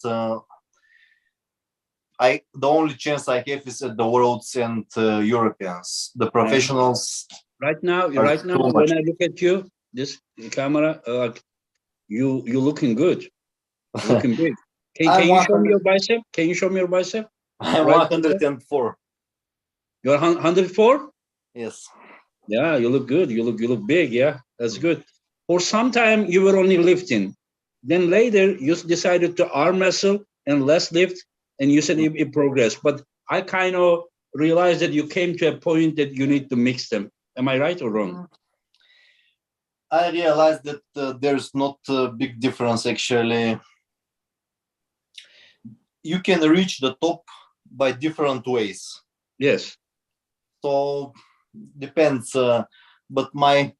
the only chance I have is at the worlds and Europeans. The professionals. Right now, when I look at you, this camera, you looking good, looking big. Can you show me your bicep? Can you show me your bicep? I'm 104. You're 104? Yes. Yeah, you look good. You look big. Yeah, that's good. For some time, you were only lifting. Then later, you decided to arm wrestle and less lift. And you said it progressed, but I kind of realized that you came to a point that you need to mix them. Am I right or wrong? I realized that there's not a big difference, actually. You can reach the top by different ways. Yes. So depends. But my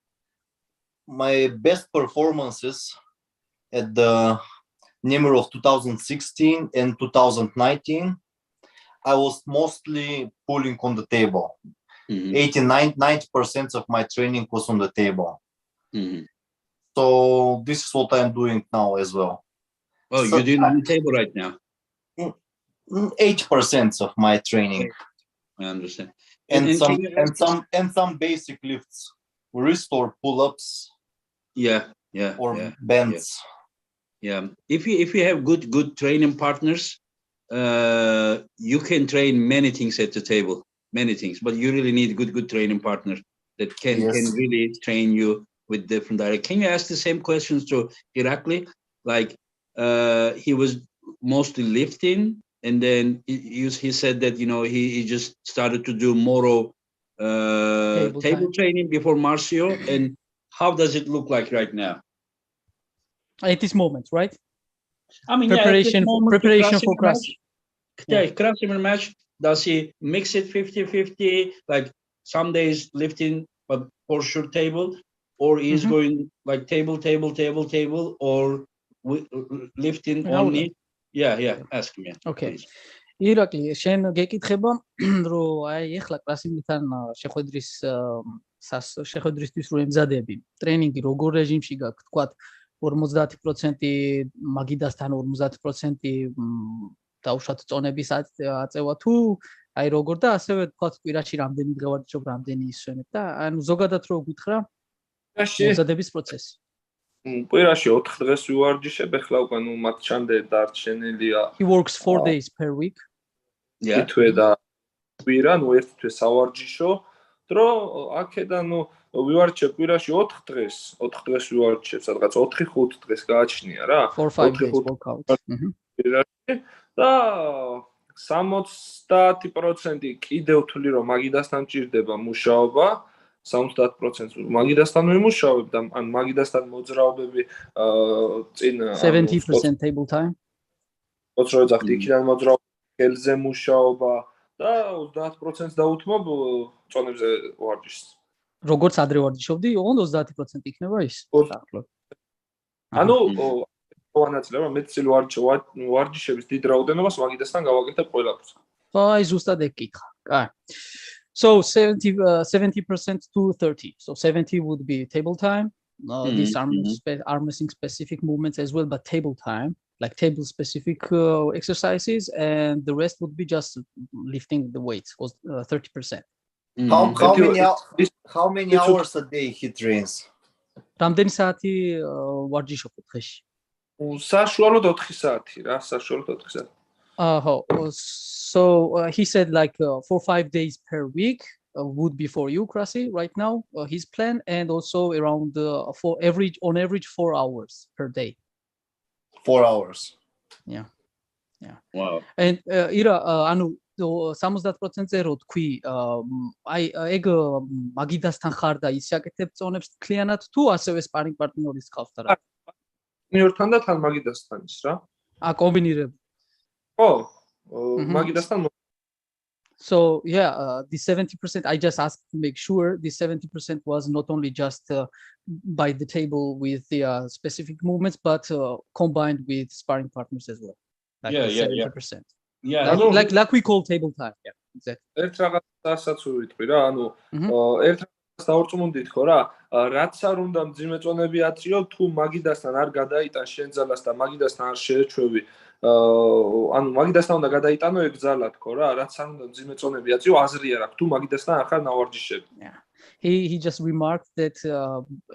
best performances at the Nemir of 2016 and 2019, I was mostly pulling on the table. 90% of my training was on the table. So this is what I'm doing now as well. Oh, So you're doing on the table right now. 8% of my training, I understand. and can you ask us- some basic lifts, wrist or pull-ups, yeah, or yeah, bends. yeah. If you have good training partners, you can train many things at the table, many things. But you really need good training partner that can really train you with different direct. Can you ask the same questions to Irakli? Like he was mostly lifting, and then he said that he just started to do more of table training before Marcio. And how does it look like right now? At this moment, right? I mean, preparation for Krasimir. Krasimir match, does he mix it 50-50, like some days lifting, but for sure table, or he's going like table, or lifting only? Yeah, ask me. Okay. ირაკლი, შენ გეკითხება, რომ აი ეხლა კრასიმირთან შეხვედრისთვის რო ემზადები, ტრენინგი როგორ რეჟიმში გაქვს, თქვათ 50% მაგიდასთან 50% დაუშვათ წონების აწევა თუ აი როგორ და ასევე თქვათ კვირაში რამდენი დღე ვარჯიშობ, რამდენი ისვენებ და ანუ ზოგადად რო გითხრა ემზადების პროცესი. კვირაში 4 დღეს ვივარჯიშებ, ეხლა უკან მათ დარჩენილია. He works 4 days per week. თვე და კვირა, ერთ თვე სავარჯიშო, დრო აქედან ვივარჯიშებ კვირაში 4 დღეს ვივარჯიშებ, სადღაც 4-5 დღეს გააჩნია რა. 4-5 days workout. და 70% კიდევ ვთვლი რომ მაგიდასთან მჭირდება მუშაობა, 70% მაგიდასთან ვიმუშავებ და ან მაგიდასთან მოძრაობები წინ 70% table time. ოც რო ძახდი იქიდან მოძრაობა, ხელზე მუშაობა და 30% დავუთმობ წონებზე ვარჯიშს. როგორც ადრე ვარჯიშობდი, ოღონდ 30% იქნება ის. ანუ ვანაცვლებ, მე წილ ვარჯიშების დიდ რაოდენობას მაგიდასთან გავაკეთებ ყველაფერს. აი ზუსტად ეგ კითხა. კაი. So 70% to 30. So 70 would be table time. These are missing specific movements as well, but table time, like table specific exercises, and the rest would be just lifting the weights, was 30%. How many hours a day he trains? რამდენი საათი ვარჯიშობ დღეში? საშუალოდ 4 საათი რა, საშუალოდ 4 საათი. So he said like 4-5 days per week would be for you, Krasi, right now, his plan, and also around on average 4 hours per day. 4 hours. Yeah. Wow. And ირა, ანუ 70%-ზე რო თქვი, აი ეგ მაგიდასთან ხარ და ის აკეთებ წონებს კლიანად თუ ასევე სპარინგ პარტნიორის ყავს და რა? პარტნიორთან და თან მაგიდასთან ის რა. კომბინირებ. მაგიდასთან. So yeah, the 70%, I just asked to make sure the 70% was not only just by the table with the specific movements, but combined with sparring partners as well. Like 70%. Yeah, like we call table time. Yeah, exactly. ერთ რაღაცასაც ვიტყვი რა, ანუ ერთ რაღაცას დაურწმუნდით ხო რა, რაც არ უნდა მძიმე წონები აწიო, თუ მაგიდასთან არ გადაიტან შენ ძალას და მაგიდასთან არ შეეჩვევი, ანუ მაგიდასთან უნდა გადაიტანო ეგ ძალა თქო რა, რაც არ უნდა მძიმე წონები აწიო, აზრი არ აქვს, თუ მაგიდასთან არ ხარ ნავარჯიშები. Yeah. He just remarked that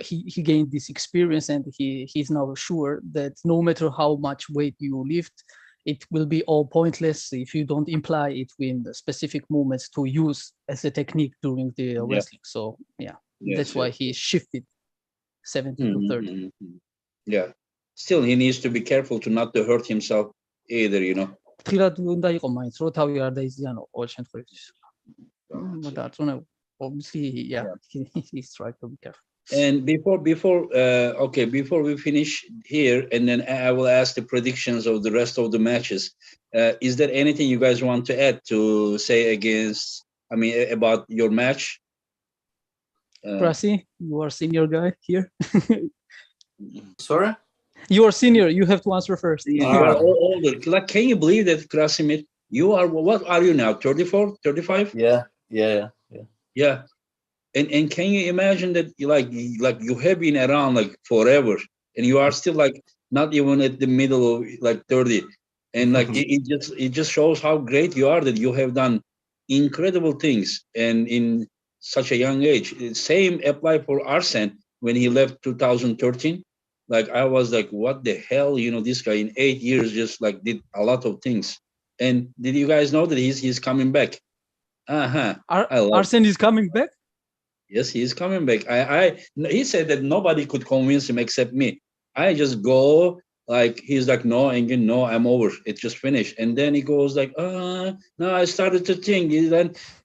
he gained this experience and he's now sure that no matter how much weight you lift, it will be all pointless if you don't imply it with specific movements to use as a technique during the wrestling. So that's why he shifted 70 to 30. Yeah. Still, he needs to be careful to not to hurt himself either, you know. Obviously, he's trying to be careful. And before we finish here, and then I will ask the predictions of the rest of the matches. Is there anything you guys want to add to say about your match? Krasi, you are senior guy here. Sorry? You are senior. You have to answer first. You are older. Like, can you believe that, Krasimir? You are, what are you now? 34, 35? Yeah. Yeah. And can you imagine that like you have been around like forever and you are still like not even at the middle of like 30, and like it just shows how great you are that you have done incredible things and in such a young age. Same apply for Arsen when he left 2013. Like I was like, what the hell, this guy in 8 years just like did a lot of things. And did you guys know that he's coming back? I love. Arsen is coming back. Yes, he is coming back. He said that nobody could convince him except me. I just go like he's like, no, Engin, no, I'm over. It's just finished. And then he goes like, no, I started to think.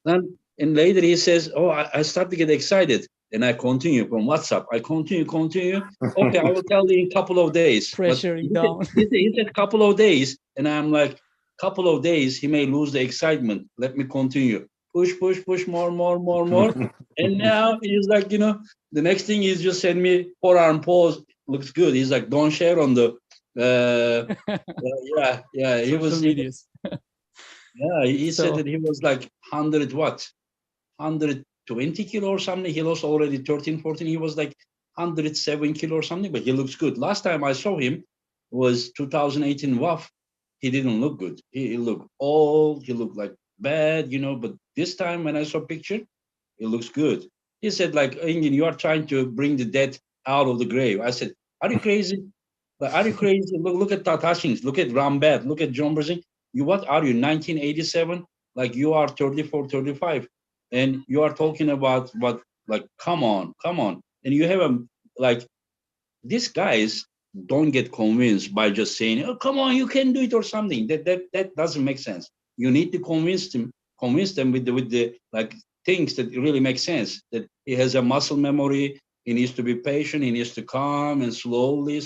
And later he says, oh, I start to get excited. And I continue from WhatsApp. I continue. Okay, I will tell you in a couple of days. Pressuring down. He said couple of days, and I'm like, couple of days, he may lose the excitement. Let me continue. Push, more. And now he's like, the next thing is just send me forearm pose. Looks good. He's like, don't share on the, yeah. He was, yeah, he said that he was like 100 what? 120 kilo or something. He lost already 13, 14. He was like 107 kilo or something, but he looks good. Last time I saw him was 2018 WAF. He didn't look good. He looked old. He looked like bad, but this time when I saw picture, it looks good. He said like, Engin, you are trying to bring the dead out of the grave. I said, are you crazy? Like, are you crazy? Look at Tatashins, look at Rambad, look at John Berzing. What are you, 1987? Like you are 34, 35. And you are talking about what, like, come on. And you have like, these guys don't get convinced by just saying, oh, come on, you can do it or something. That doesn't make sense. You need to convince them with the like things that really make sense, that he has a muscle memory, he needs to be patient, he needs to calm and slowly.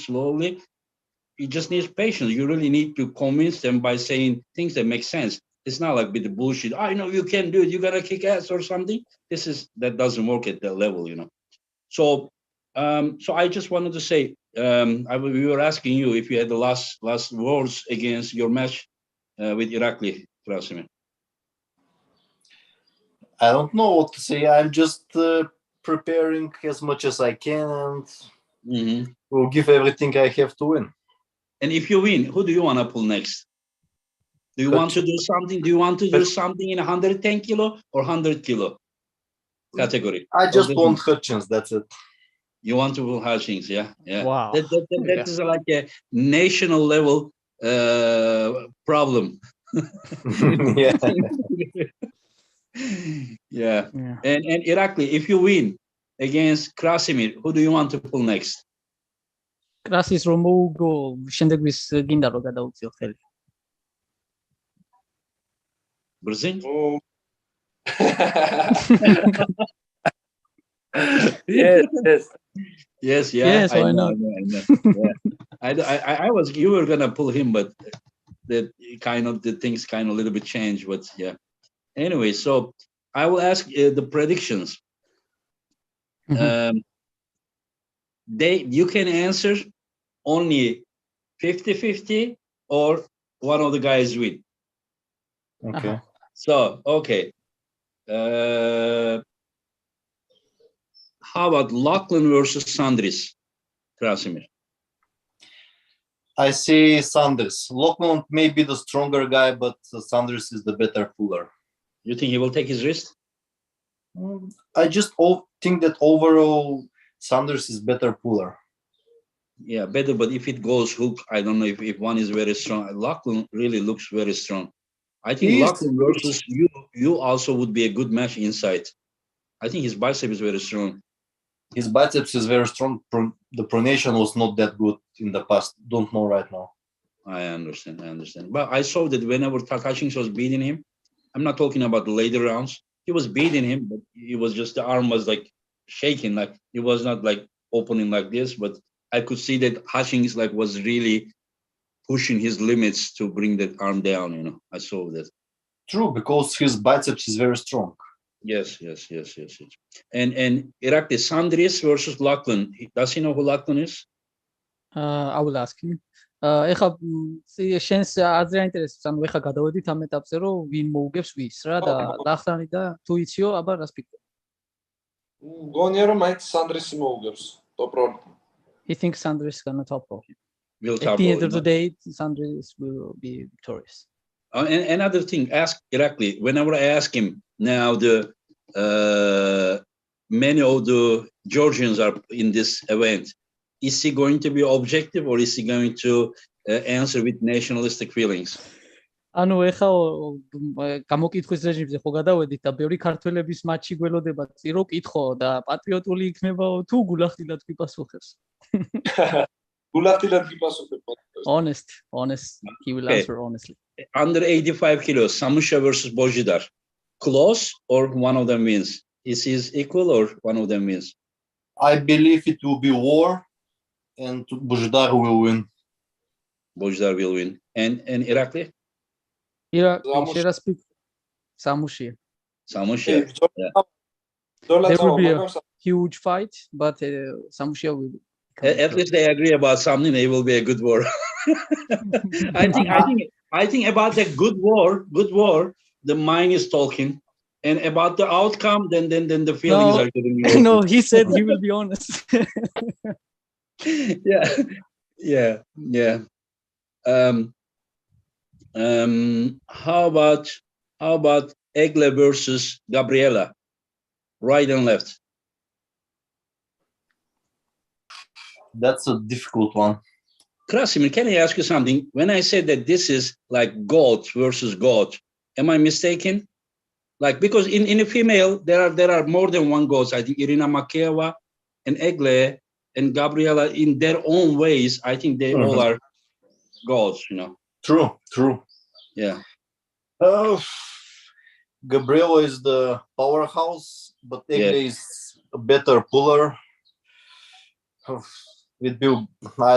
He just needs patience. You really need to convince them by saying things that make sense. It's not like with the bullshit, I know you can do it, you gotta kick ass or something. That doesn't work at that level, So so I just wanted to say, we were asking you if you had the last words against your match with Irakli, Krasimir. I don't know what to say. I'm just preparing as much as I can and will give everything I have to win. And if you win, who do you want to pull next? Do you want to do something? Do you want to do something in 110 kilo or 100 kilo category? I just want Hutchins, that's it. You want to pull Hutchins, yeah? Wow. That is like a national level problem. Yeah. And Irakli, if you win against Krasimir, who do you want to pull next? Krasis რომ მოუგო, შემდეგ ვის გინდა რომ გადაუწიო ხელი? Berzing? Yes, yeah. Yes, why not? I know. You were gonna pull him, but the things kind of a little bit changed, but yeah. Anyway, so I will ask the predictions. You can answer only 50-50 or one of the guys win. Okay. So, okay. How about Lachlan versus Sandris, Krasimir? I say Sanders. Lachlan may be the stronger guy, but Sanders is the better puller. You think he will take his wrist? I just think that overall Sanders is better puller. Yeah, better, but if it goes hook, I don't know if one is very strong. Lachlan really looks very strong. I think Lachlan versus you also would be a good match inside. I think his bicep is very strong. His biceps is very strong. The pronation was not that good in the past. Don't know right now. I understand. But I saw that whenever Takashi was beating him, I'm not talking about the later rounds. He was beating him, but he was just, the arm was like shaking, like it was not like opening like this. But I could see that Hutchins like was really pushing his limits to bring that arm down. I saw that. True, because his biceps is very strong. Yes. And Irakli, Sandris versus Lachlan. Does he know who Lachlan is? I will ask him. ეხა შენს აზრი აინტერესებს, ანუ ეხა გადავედით ამ ეტაპზე, რომ ვინ მოუგებს ვის რა და ლახლანი და თუ იციო, აბა რას ფიქრობ? მგონია რომ მაინც სანდრისი მოუგებს top roll. He thinks Sandris is gonna topple him. Will At top the end roll, of the day, Sandris will be victorious. And another thing, ask Irakli. Whenever I ask him now, many of the Georgians are in this event. Is he going to be objective or is he going to answer with nationalistic feelings? ანუ ეხა გამოკითხვის რეჟიმზე ხო გადავედით და ბევრი ქართველების მატჩი გველოდება წირო კითხო და პატრიოტული იქნება თუ გულახდილად გიპასუხებს. გულახდილად გიპასუხებ. Honest, he will answer honestly. Under 85 kilos, Samusha versus Bojidar. Close or one of them wins? Is he equal or one of them wins? I believe it will be war, and Bojidar will win. Bojidar will win. And Irakli? Should I speak Samushi? Samusha. There will be a huge fight, but Samushi will. At least they agree about something. It will be a good war. I think about the good war. The mind is talking, and about the outcome, then the feelings are getting. No, he said he will be honest. Yeah. How about Egle versus Gabriela, right and left? That's a difficult one. Krasimir, can I ask you something? When I said that this is like goat versus goat, am I mistaken? Like, because in a female there are more than one goats. I think Irina Makeva and Egle and Gabriela, in their own ways, I think they all are goats. True. Yeah. Gabriela is the powerhouse, but Egle is a better puller. I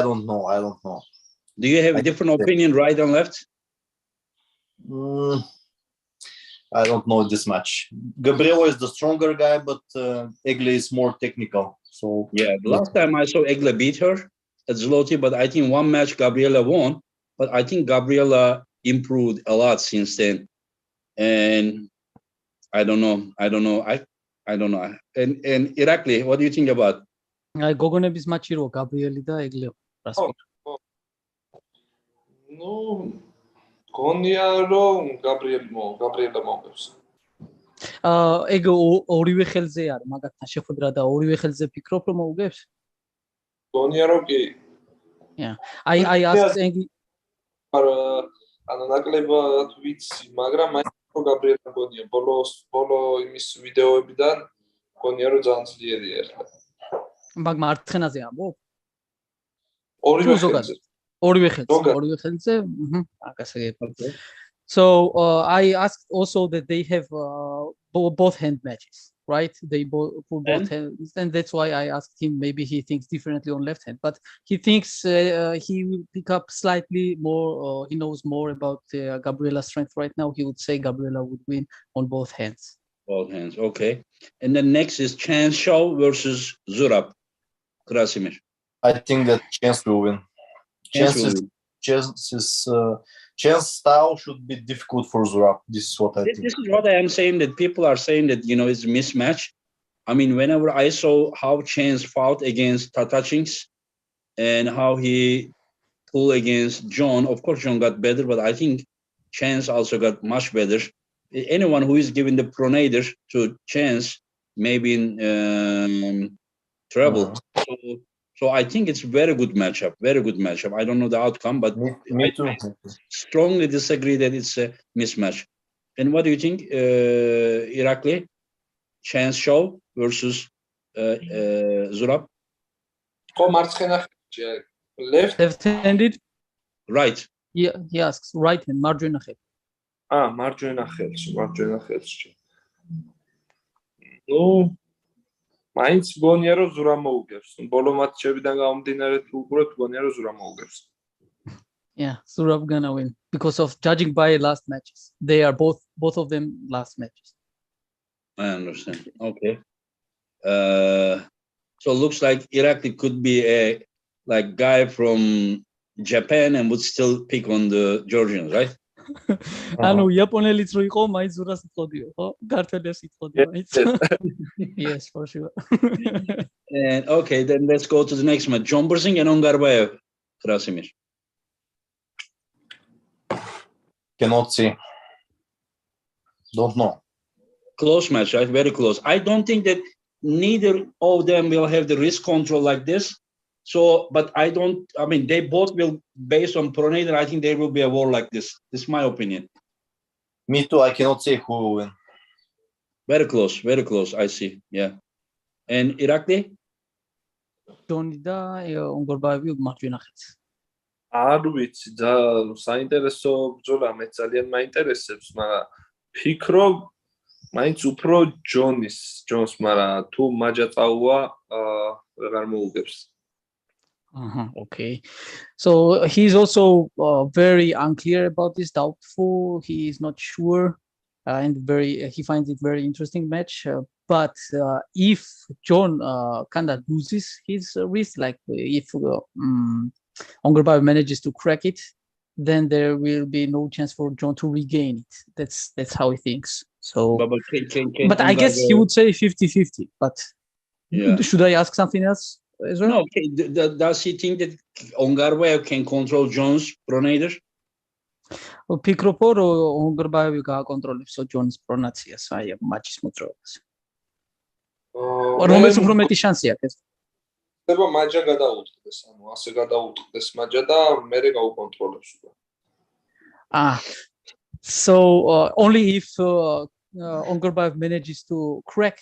don't know. Do you have a different opinion, right and left? I don't know this much. Gabriela is the stronger guy, but Egle is more technical. So yeah, the last time I saw Egle beat her at Zloty, but I think one match Gabriela won. But I think Gabriela improved a lot since then, and I don't know. I don't know. And Irakli, what do you think about? გოგონების მატჩი რო გაბრიელი და ეგლე რას გონია რომ გაბრიელა მოგებს ეგ ორივე ხელზე არის მაგათთან შეხვედრა და ორივე ხელზე ფიქრობ რომ მოუგებს გონია რომ კი I asked Engi ანუ ნაკლებად ვიცი მაგრამ აი რომ გაბრიელა გონია ბოლო იმის ვიდეოებიდან გონია რომ ძალიან ძლიერია ახლა მაგ მარცხენაზე ამბობ? ორივე ხელზე. So I asked also that they have both hand matches, right? They both hands, and that's why I asked him. Maybe he thinks differently on left hand, but he thinks he will pick up slightly more. He knows more about Gabriela's strength right now. He would say Gabriela would win on both hands. Both hands, okay. And then next is Chance Shaw versus Zurab. Krasimir. I think that Chance will win. Chance style should be difficult for Zurab. This is what I think. This is what I am saying, that people are saying that, it's a mismatch. I mean, whenever I saw how Chance fought against Tatachins and how he pulled against John, of course, John got better, but I think Chance also got much better. Anyone who is giving the pronator to Chance may be in trouble. So I think it's a very good matchup. I don't know the outcome, but me too. I strongly disagree that it's a mismatch. And what do you think, Irakli? Chance Shaw versus Zurab? Left-handed? Right. Yeah, he asks right hand, marjona khel. მარჯვენა ხელში. ნუ მაინც გონია რომ ზურა მოუგებს. ბოლო მატჩებიდან გამომდინარე თუ უყურებთ გონია რომ ზურა მოუგებს. Yeah, Zurab gonna win because of judging by last matches. They are both of them last matches. I understand. Okay. So it looks like Irakli could be a guy from Japan and would still pick on the Georgians, right? ანუ იაპონელიც რო იყო, მაინც ზურას იტყოდიო, ხო? ქართველებს იტყოდიო, მაინც. Yes, for sure. And okay, then let's go to the next match. John Bursing and Ongarbayev, Krasimir. Cannot say. Don't know. Close match, right? Very close. I don't think that neither of them will have the wrist control like this. So, but I mean, they both will, based on pronator, I think there will be a war like this. This is my opinion. Me too. I cannot say who will win. Very close, I see. Yeah. And Irakli? ჯონი და ონგორბაევი მარჯვენახეთს. არ ვიცი, საინტერესო ბრძოლა, მე ძალიან მაინტერესებს, მაგრამ ფიქრობ მაინც უფრო ჯონს, მაგრამ თუ მაჯა წაუვა, ვეღარ მოუგებს. Okay. So he's also very unclear about this, doubtful. He is not sure, and he finds it very interesting match. But if John kind of loses his wrist, like if Ongarbayev manages to crack it, then there will be no chance for John to regain it. That's how he thinks. So, but I guess he would say 50-50. But yeah. Should I ask something else? No, okay. Does he think that Ongarbayev can control John's pronator? ფიქრობ რომ ონგორბაევი გააკონტროლებს ჯონის პრონაციას აი მაჩის მოძრაობას. რომელიც უფრო მეტი შანსი აქვს. ხდება მაჯა გადაუტყდეს, ანუ ასე გადაუტყდეს მაჯა და მერე გაუკონტროლებს უკვე. So only if Ongarbayev manages to crack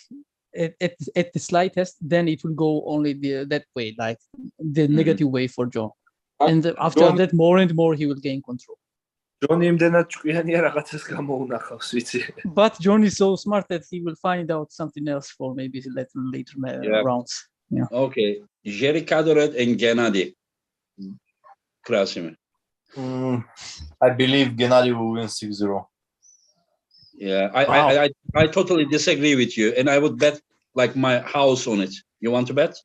at the slightest, then it will go only that way, like the negative way for John. And after that, more and more he will gain control. John იმდენად ჭკვიანია რაღაცას გამოუნახავს, ვიცი. But John is so smart that he will find out something else for maybe later rounds. Yeah. Okay. Ziraqashvili and Gennady. Krasimir. I believe Gennady will win 6-0. Yeah, I totally disagree with you, and I would bet like my house on it. You want to bet?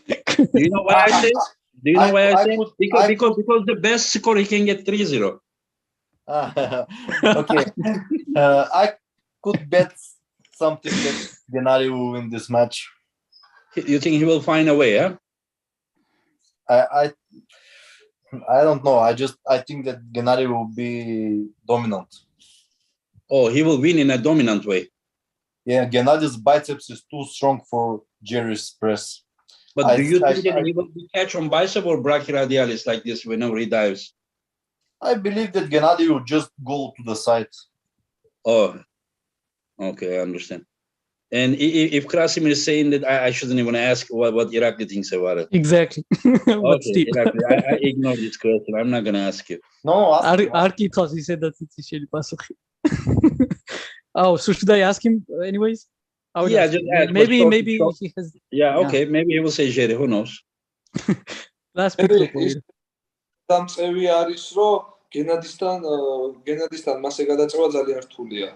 Do you know why I say? Do you know why I say? Because the best score he can get 3-0. Okay. I could bet something that Gennady will win this match. You think he will find a way, huh? I don't know. I think that Gennady will be dominant. Oh, he will win in a dominant way. Yeah, Gennady's biceps is too strong for Jerry's press. But do you think that he will be catch on bicep or brachyradialis like this whenever he dives? I believe that Gennady will just go to the side. Oh, okay, I understand. And if Krasimir is saying that, I shouldn't even ask what Irakli thinks about it. Exactly. Okay, Irakli, I ignore this question. I'm not going to ask you. No, Arki thought he said that it's Sheli Pasukhi. Oh, so should I ask him anyways? Yeah, just ask. Maybe he has. Yeah, okay. Maybe he will say Jerry. Who knows? Last pick. დამწევი არის რომ გენადისთან მასე გადაწევა ძალიან რთულია.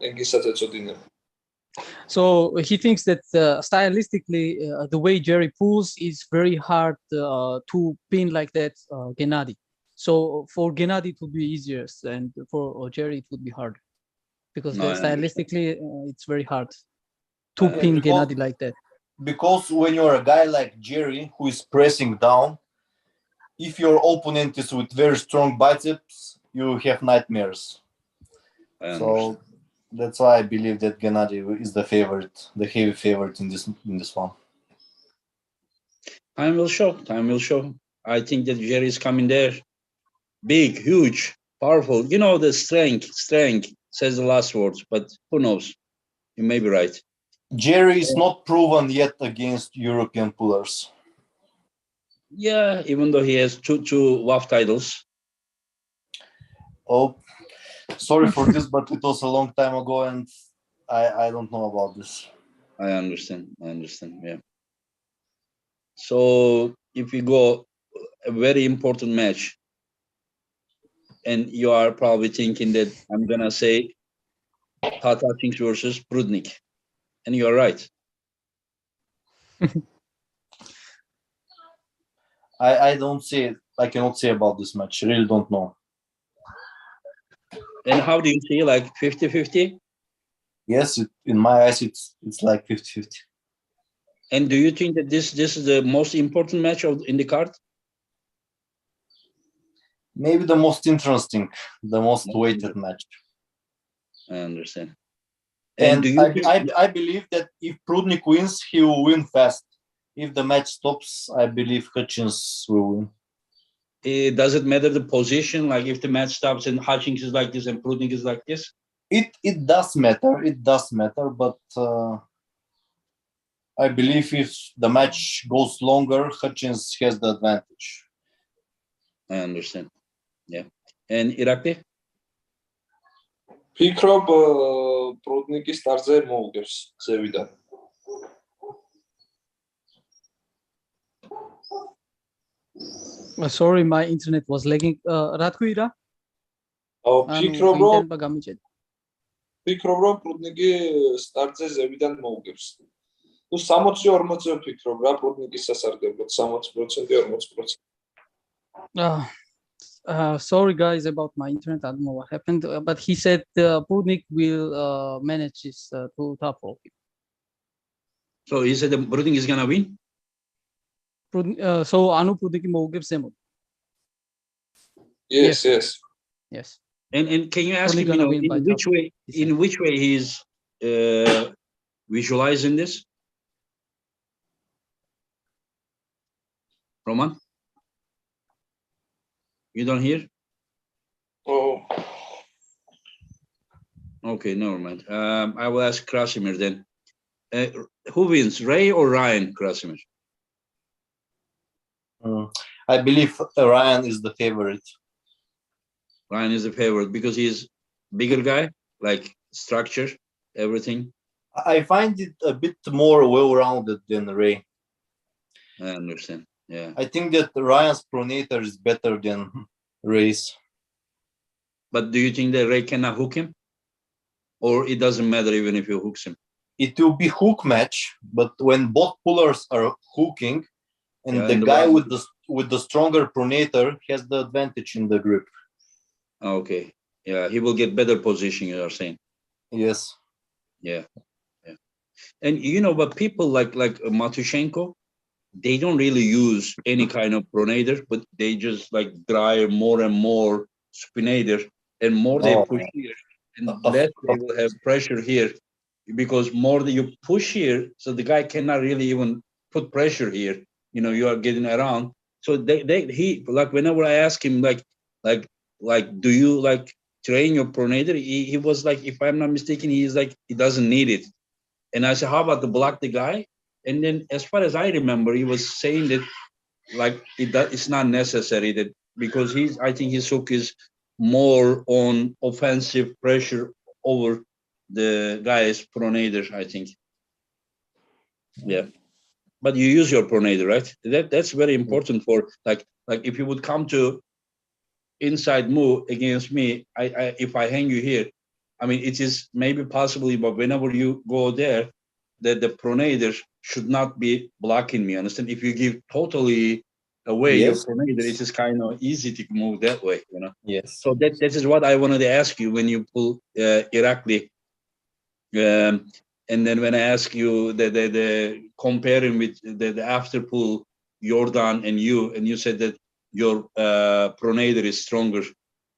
ენგისაც ეწოდინება. So he thinks that stylistically, the way Jerry pulls is very hard to pin like that Gennady. So for Gennady it would be easier, and for Jerry it would be hard because stylistically it's very hard to pin Gennady like that. Because when you're a guy like Jerry who is pressing down, if your opponent is with very strong biceps, you have nightmares. So that's why I believe that Gennady is the favorite, the heavy favorite in this one. Time will show. Time will show. I think that Jerry is coming there. Big, huge, powerful. You know, the strength says the last words, but who knows? You may be right. Jerry is not proven yet against European pullers. Yeah, even though he has two WAF titles. Oh, sorry for this, but it was a long time ago, and I don't know about this. I understand. Yeah. So if we go a very important match, and you are probably thinking that I'm gonna say Tata versus Prudnik, and you are right. I don't see it. I cannot say about this match. Really don't know. And how do you see, like 50-50? Yes, in my eyes, it's like 50-50. And do you think that this is the most important match in the card? Maybe the most interesting, the most weighted match. I understand. And do you think... I believe that if Prudnik wins, he will win fast. If the match stops, I believe Hutchins will win. Does it matter the position? Like if the match stops and Hutchins is like this and Prudnik is like this? It does matter. It does matter, but I believe if the match goes longer, Hutchins has the advantage. I understand. Yeah. And Irakli? ფიქრობ პრუდნიკი სტარტზე მოუგებს ზევიდან. Sorry, my internet was lagging. რა თქვი რა? ფიქრობ რომ პრუდნიკი სტარტზე ზევიდან მოუგებს. ნუ 60-40-ზე ვფიქრობ რა პრუდნიკის სასარგებლოდ 60% 40%. Sorry guys about my internet. I don't know what happened, but he said Prudnik will manage this to top for him. So he said Prudnik is gonna win? So Anu Prudnik mougibs zemo. Yes. And can you ask him, in which way he's visualizing this? Roman? You don't hear? Oh. Okay, never mind. I will ask Krasimir then. Who wins, Ray or Ryan, Krasimir? I believe Ryan is the favorite. Ryan is the favorite because he's bigger guy, like structure, everything. I find it a bit more well-rounded than Ray. I understand. Yeah. I think that Ryan's pronator is better than Ray's. But do you think that Ray cannot hook him? Or it doesn't matter even if you hooks him? It will be hook match, but when both pullers are hooking, and the guy with the stronger pronator has the advantage in the grip. Okay. Yeah, he will get better position, you are saying. Yes. Yeah. And but people like Matushenko, they don't really use any kind of pronator, but they just like drive more and more spinator, and more they push here, and less they will have pressure here, because more that you push here, so the guy cannot really even put pressure here. You are getting around. So he like whenever I ask him like do you like train your pronator? He was like, if I'm not mistaken, he's like he doesn't need it. And I said, how about to block the guy? And then, as far as I remember, he was saying that like it's not necessary, that because I think his hook is more on offensive pressure over the guy's pronator, I think. Yeah. But you use your pronator, right? That's very important for like if you would come to inside move against me, if I hang you here, I mean, it is maybe possibly, but whenever you go there, that the pronator should not be blocking me. Understand? If you give totally away your pronator, it is kind of easy to move that way. Yes. So that is what I wanted to ask you when you pull Irakli. And then when I ask you the comparing with the after pull Jordan and you said that your pronator is stronger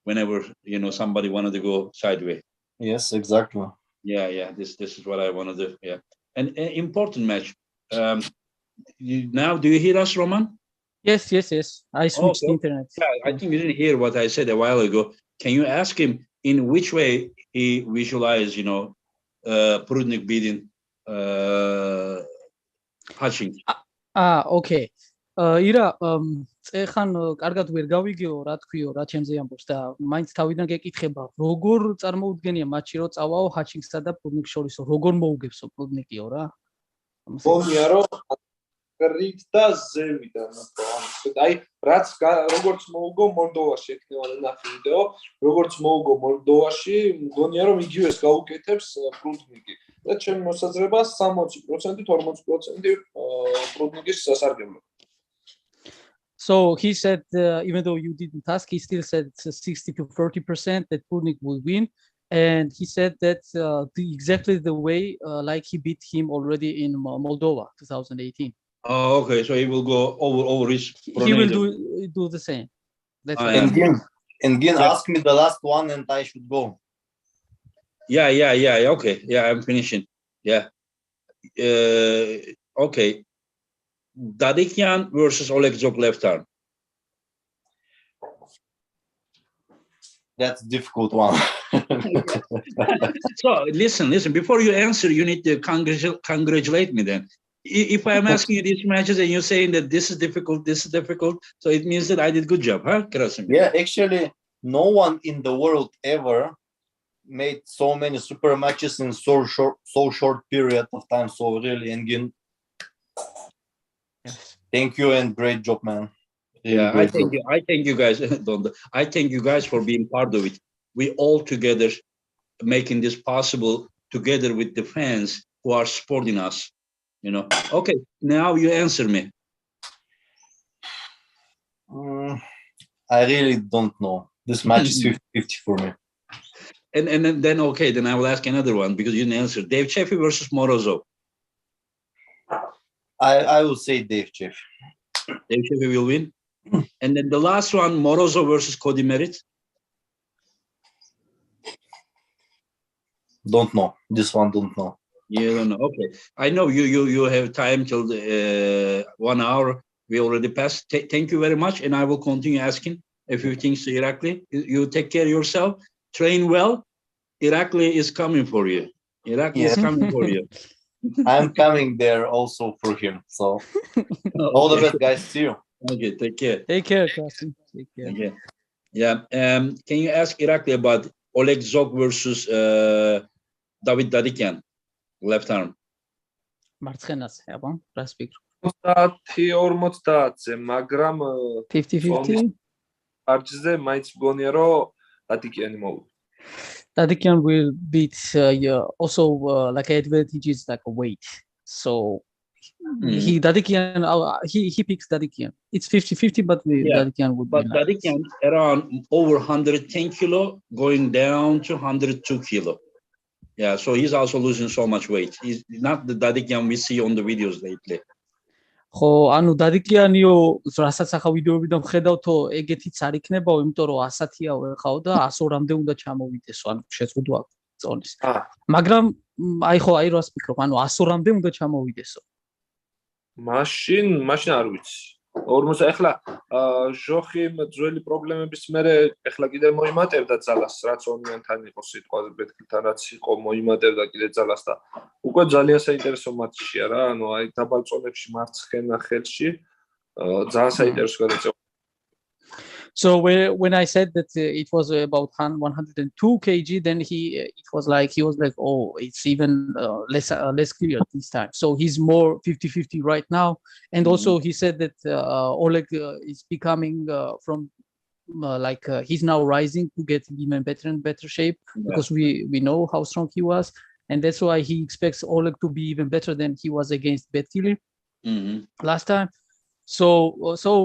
whenever somebody wanted to go sideways. Yes, exactly. Yeah. This is what I want to do. Yeah, and an important match. Now, do you hear us, Roman? Yes. I switched the internet. Yeah, I think you didn't hear what I said a while ago. Can you ask him in which way he visualized, Prudnik beating Hutchins? Okay. ირა, ეხან კარგად ვერ გავიგეო რა თქვიო, რა ჩემზე ამბობს და მაინც თავიდან გეკითხება, როგორ წარმოუდგენია მატჩი რომ წავაო ჰაჩინგსა და პრუდნიკს შორის, როგორ მოუგებსო პრუდნიკიო რა? გონია რომ რით და ზევიდან აი რაც როგორც მოუგო მოლდოვაში, ეკნევანა ნახე ვიდეო, როგორც მოუგო მოლდოვაში, მგონია რომ იგივეს გაუკეთებს პრუდნიკი. და ჩემი მოსაზრება 60% 40% პრუდნიკის სასარგებლო. So he said, even though you didn't ask, he still said it's a 60 to 40% that Purnik will win. And he said that exactly the way like he beat him already in Moldova 2018. Oh, okay. So he will go over his. He will do the same. That's what Engin ask me the last one and I should go. Yeah. Okay. Yeah, I'm finishing. Yeah. Okay. Dadikyan versus Oleg Zok left arm. That's a difficult one. So listen. Before you answer, you need to congratulate me then. If I'm asking you these matches and you're saying that this is difficult, so it means that I did good job, huh, Krasimir? Yeah, actually, no one in the world ever made so many super matches in so short period of time. So really, Engin, thank you and great job, man. Really Yeah, I thank you guys. I thank you guys for being part of it. We all together making this possible together with the fans who are supporting us. You know. Okay, now you answer me. I really don't know. This match is 50-50 for me. And then okay, then I will ask another one because you didn't answer. Dave Chaffee versus Morozov. I will say Dave Chaffee. Dave Chaffee will win. And then the last one, Morozov versus Cody Merritt. Don't know. This one don't know. You don't know. Okay. I know you have time till 1 hour. We already passed. Thank you very much. And I will continue asking a few things to Irakli. You take care of yourself. Train well. Irakli is coming for you. Irakli is coming for you. I'm coming there also for him. So all the best, guys. See you. Okay. Take care. Take care, Krasim. Take care. Okay. Yeah. Can you ask Irakli about Oleg Zok versus David Dadikyan? Left arm. მარცხენას, აბა, რას ფიქრობ? 50-50-ზე, მაგრამ 50-50. არჯზე მაინც მგონია რომ დადიკიანი მოვიდა. Dadikyan will beat also like advantages like a weight. So he picks Dadikyan. It's 50-50, but Dadikyan would but be Dadikyan around over 110 kilo, going down to 102 kilo. Yeah, so he's also losing so much weight. He's not the Dadikyan we see on the videos lately. ხო, ანუ დადიკიანიო, რასაც ახლა ვიდეოებიდან ვხედავთო, ეგეთიც არ იქნებაო, იმიტომ რომ 100-ია ხაო და 102-მდე უნდა ჩამოვიდესო, ანუ შეზღუდვა წონის. მაგრამ აი ხო, აი რას ფიქრობ, ანუ 102-მდე უნდა ჩამოვიდესო. მაშინ არ ვიცი. 40 ახლა ჟოხი ძველი პრობლემების მერე ახლა კიდე მოიმატებდა ძალას, რაც ონიანთან იყო სიტყვაზე ბეთქილთან რაც იყო მოიმატებდა კიდე ძალას და უკვე ძალიან საინტერესო მატჩია რა, ანუ აი დაბალ წონებში მარცხენა ხელში ძალიან საინტერესო გადაწყვეტა. So when I said that it was about 102 kg, then it was like oh, it's even less clear this time. So he's more 50-50 right now. And also he said that Oleg is becoming from he's now rising to get even better and better shape because we know how strong he was, and that's why he expects Oleg to be even better than he was against Betkili last time. So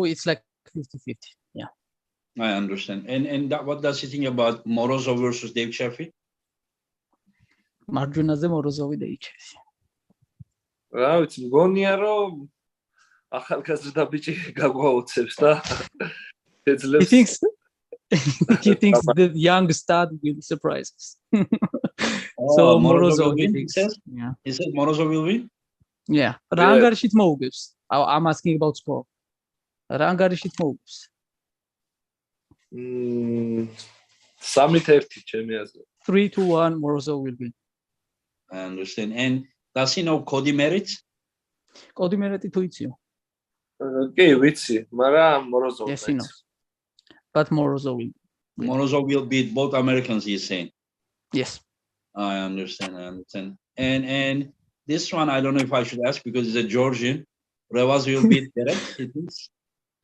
it's like 50-50. Yeah. I understand. And what does he think about Morozov versus Dave Chaffee? მარჯვენაზე Morozov-ი და იჩევსი. რა ვიცი, მგონია რომ ახალგაზრდა ბიჭი გაგვაოცებს და He thinks the young stud will surprise us. So Morozov thinks. Yeah. He said Morozov will win? Yeah. რა ანგარიშით მოუგებს? I'm asking about score. რა ანგარიშით მოუგებს? 3-1 ჩემი აზრით. 3-1 Morozov will win. I understand. And does he know Cody Merritt? Cody Merritt თუ იციო? კი, ვიცი, მაგრამ Morozov. Yes, he knows. But Morozov will win. Morozov will beat both Americans, he's saying. Yes. I understand. And this one, I don't know if I should ask because it's a Georgian. Revaz will beat Derek, he thinks.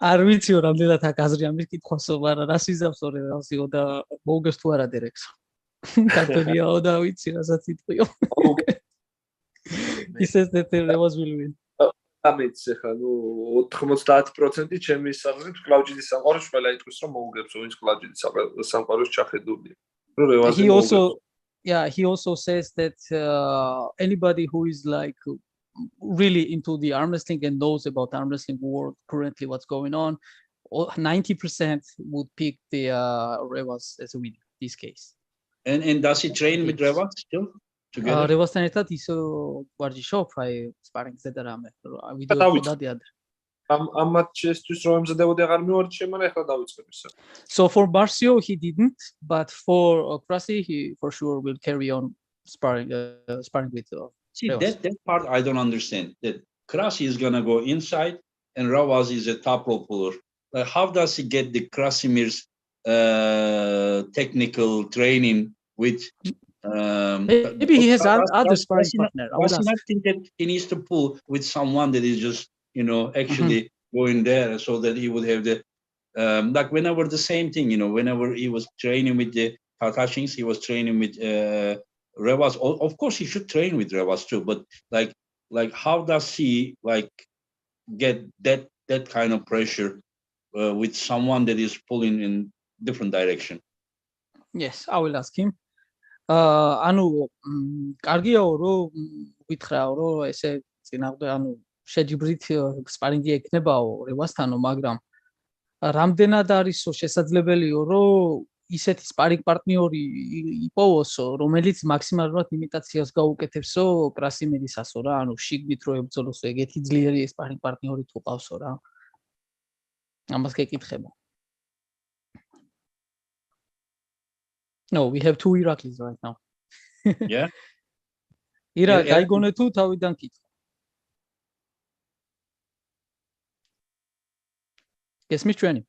არ ვიციო რამდენად აქ აზრი ამის კითხვასო, მაგრამ რას იზამსო რევაზიო და მოუგებს თუ არა დერექს. კარტონიაო და ვიცი რასაც იტყვიო. He says that Revaz will win. ამიც ახლა ნუ 90% ჩემი საქმით კლავჯიდის სამყაროს ყველა იტყვის რომ მოუგებს ვინც კლავჯიდის სამყაროს ჩახედულია. რომ რევაზე he also says that anybody who is like really into the arm wrestling and knows about arm wrestling world currently what's going on, 90% would pick the Revas as a winner in this case. And does he train with Revas still together? Revasთან ერთად ისო ვარჯიშობ, აი სპარინგზე და რამე. ვიდეო ხოდადია. ამ მატჩისთვის რომ ემზადებოდი აღარ მივარჯიშე, მაგრამ ახლა დავიწყებ ისე. So for Marcio he didn't, but for Krasi he for sure will carry on sparring with See, that part I don't understand. That Krasi is gonna go inside and Ravaz is a top rope puller. Like, how does he get the Krasimir's technical training with maybe he has other sparring partner. Does he not think that he needs to pull with someone that is just, actually going there so that he would have the, like whenever the same thing, whenever he was training with the Karkashins, he was training with Revas. Of course, he should train with Revas too, but like how does he get that kind of pressure with someone that is pulling in different direction? Yes, I will ask him. ანუ კარგიაო რომ გითხრაო რომ ესე წინააღმდეგ ანუ შეჯიბრით სპარინგი ექნებაო რევასთანო, მაგრამ რამდენად არისო შესაძლებელიო რომ ისეთი სპარინგ პარტნიორი იპოვოსო, რომელიც მაქსიმალურად იმიტაციას გაუკეთებსო კრასიმირისასო რა, ანუ შიგნით რო ებრძოლოსო ეგეთი ძლიერი სპარინგ პარტნიორი თუ ყავსო რა. ამას გეკითხება. No, we have two Iraklis right now. Yeah. Irak, გაიგონე თუ თავიდან კითხვა. გესმის ჩვენი?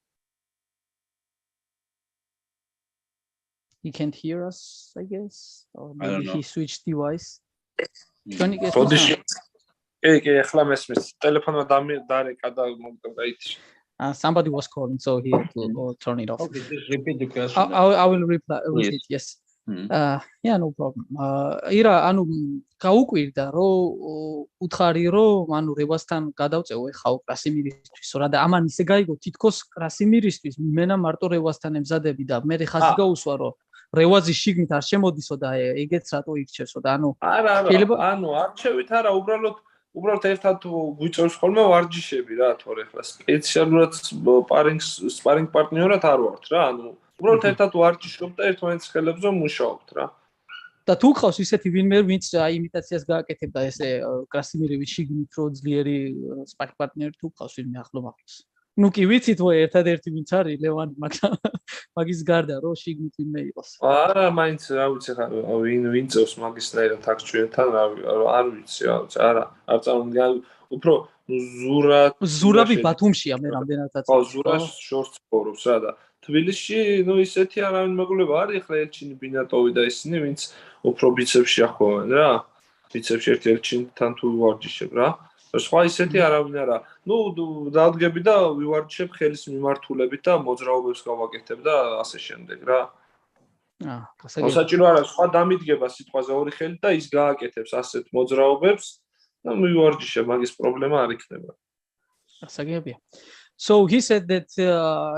He can't hear us, I guess, or maybe he switched device. ჩვენი გესმის? კი, ახლა მესმის. ტელეფონმა დარეკა და მომკვდა ითში. Somebody was calling, so he had to go turn it off. Okay, just repeat the question. I will repeat, yes. Yeah, no problem. ირა, ანუ გაუკვირდა, რომ უთხარი, რომ ანუ რევასთან გადავწევ ეხაო კრასიმირისთვის, რა და ამან ისე გაიგო, თითქოს კრასიმირისთვის მენა მარტო რევასთან ემზადები და მე ხაზი გაუსვა, რომ რევაზი შიგნით არ შემოდისო და ეგეც რატო იქჩევსო და ანუ არა, ანუ არჩევით არა, უბრალოდ ერთად გვიწევს ხოლმე ვარჯიშები რა, თორე ხლა სპეციალურად სპარინგ პარტნიორად არ ვართ რა, ანუ უბრალოდ ერთად ვარჯიშობ და ერთმანეთის ხელებზე მუშაობთ რა. და თუ ყავს ისეთი ვინმე, ვინც იმიტაციას გააკეთებდა ესე კრასიმირევი შიგნით რო ძლიერი სპარინგ პარტნიორი თუ ყავს ვინმე ახლომახლოს. ნუ კი ვიცით ვე ერთადერთი ვინც არის ლევანი, მაგრამ მაგის გარდა რო შიგნით ვინმე იყოს. არა, მაინც რა ვიცი ხა ვინ წევს მაგისნაირად აქ ჩვენთან, არ ვიცი რა, არა, არ წარმოგიდგენია, უფრო ზურაბი ბათუმშია მე რამდენადაც. ხო, ზურაბს შორტს ცხოვრობს რა და თბილისში ნუ ისეთი არავინ მეგობრება არის, ხლა ელჩინი ბინატოვი და ისინი, ვინც უფრო ბიცეფში ახვევენ რა. ბიცეფში ერთ ელჩინთან თუ ვარჯიშებ რა. სხვა ისეთი არავინ არა. ნუ დავდგები და ვივარჯიშებ ხელის მიმართულებით და მოძრაობებს გავაკეთებ და ასე შემდეგ რა. მოსაჭირო არა, სხვა დამიდგება სიტყვაზე ორი ხელი და ის გააკეთებს ასეთ მოძრაობებს და მივარჯიშებ, მაგის პრობლემა არ იქნება. გასაგებია. So he said that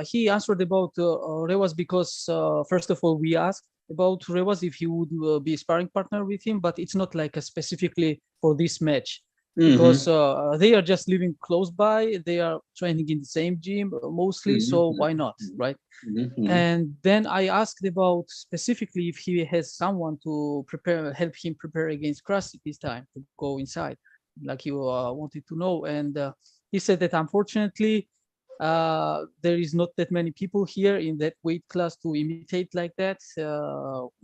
he answered about Revas because first of all we asked about Revas if he would be a sparring partner with him, but it's not like specifically for this match. Because they are just living close by, they are training in the same gym mostly, so why not, right? And then I asked about specifically if he has someone to help him prepare against Krasi this time to go inside, like you wanted to know. And he said that unfortunately there is not that many people here in that weight class to imitate like that.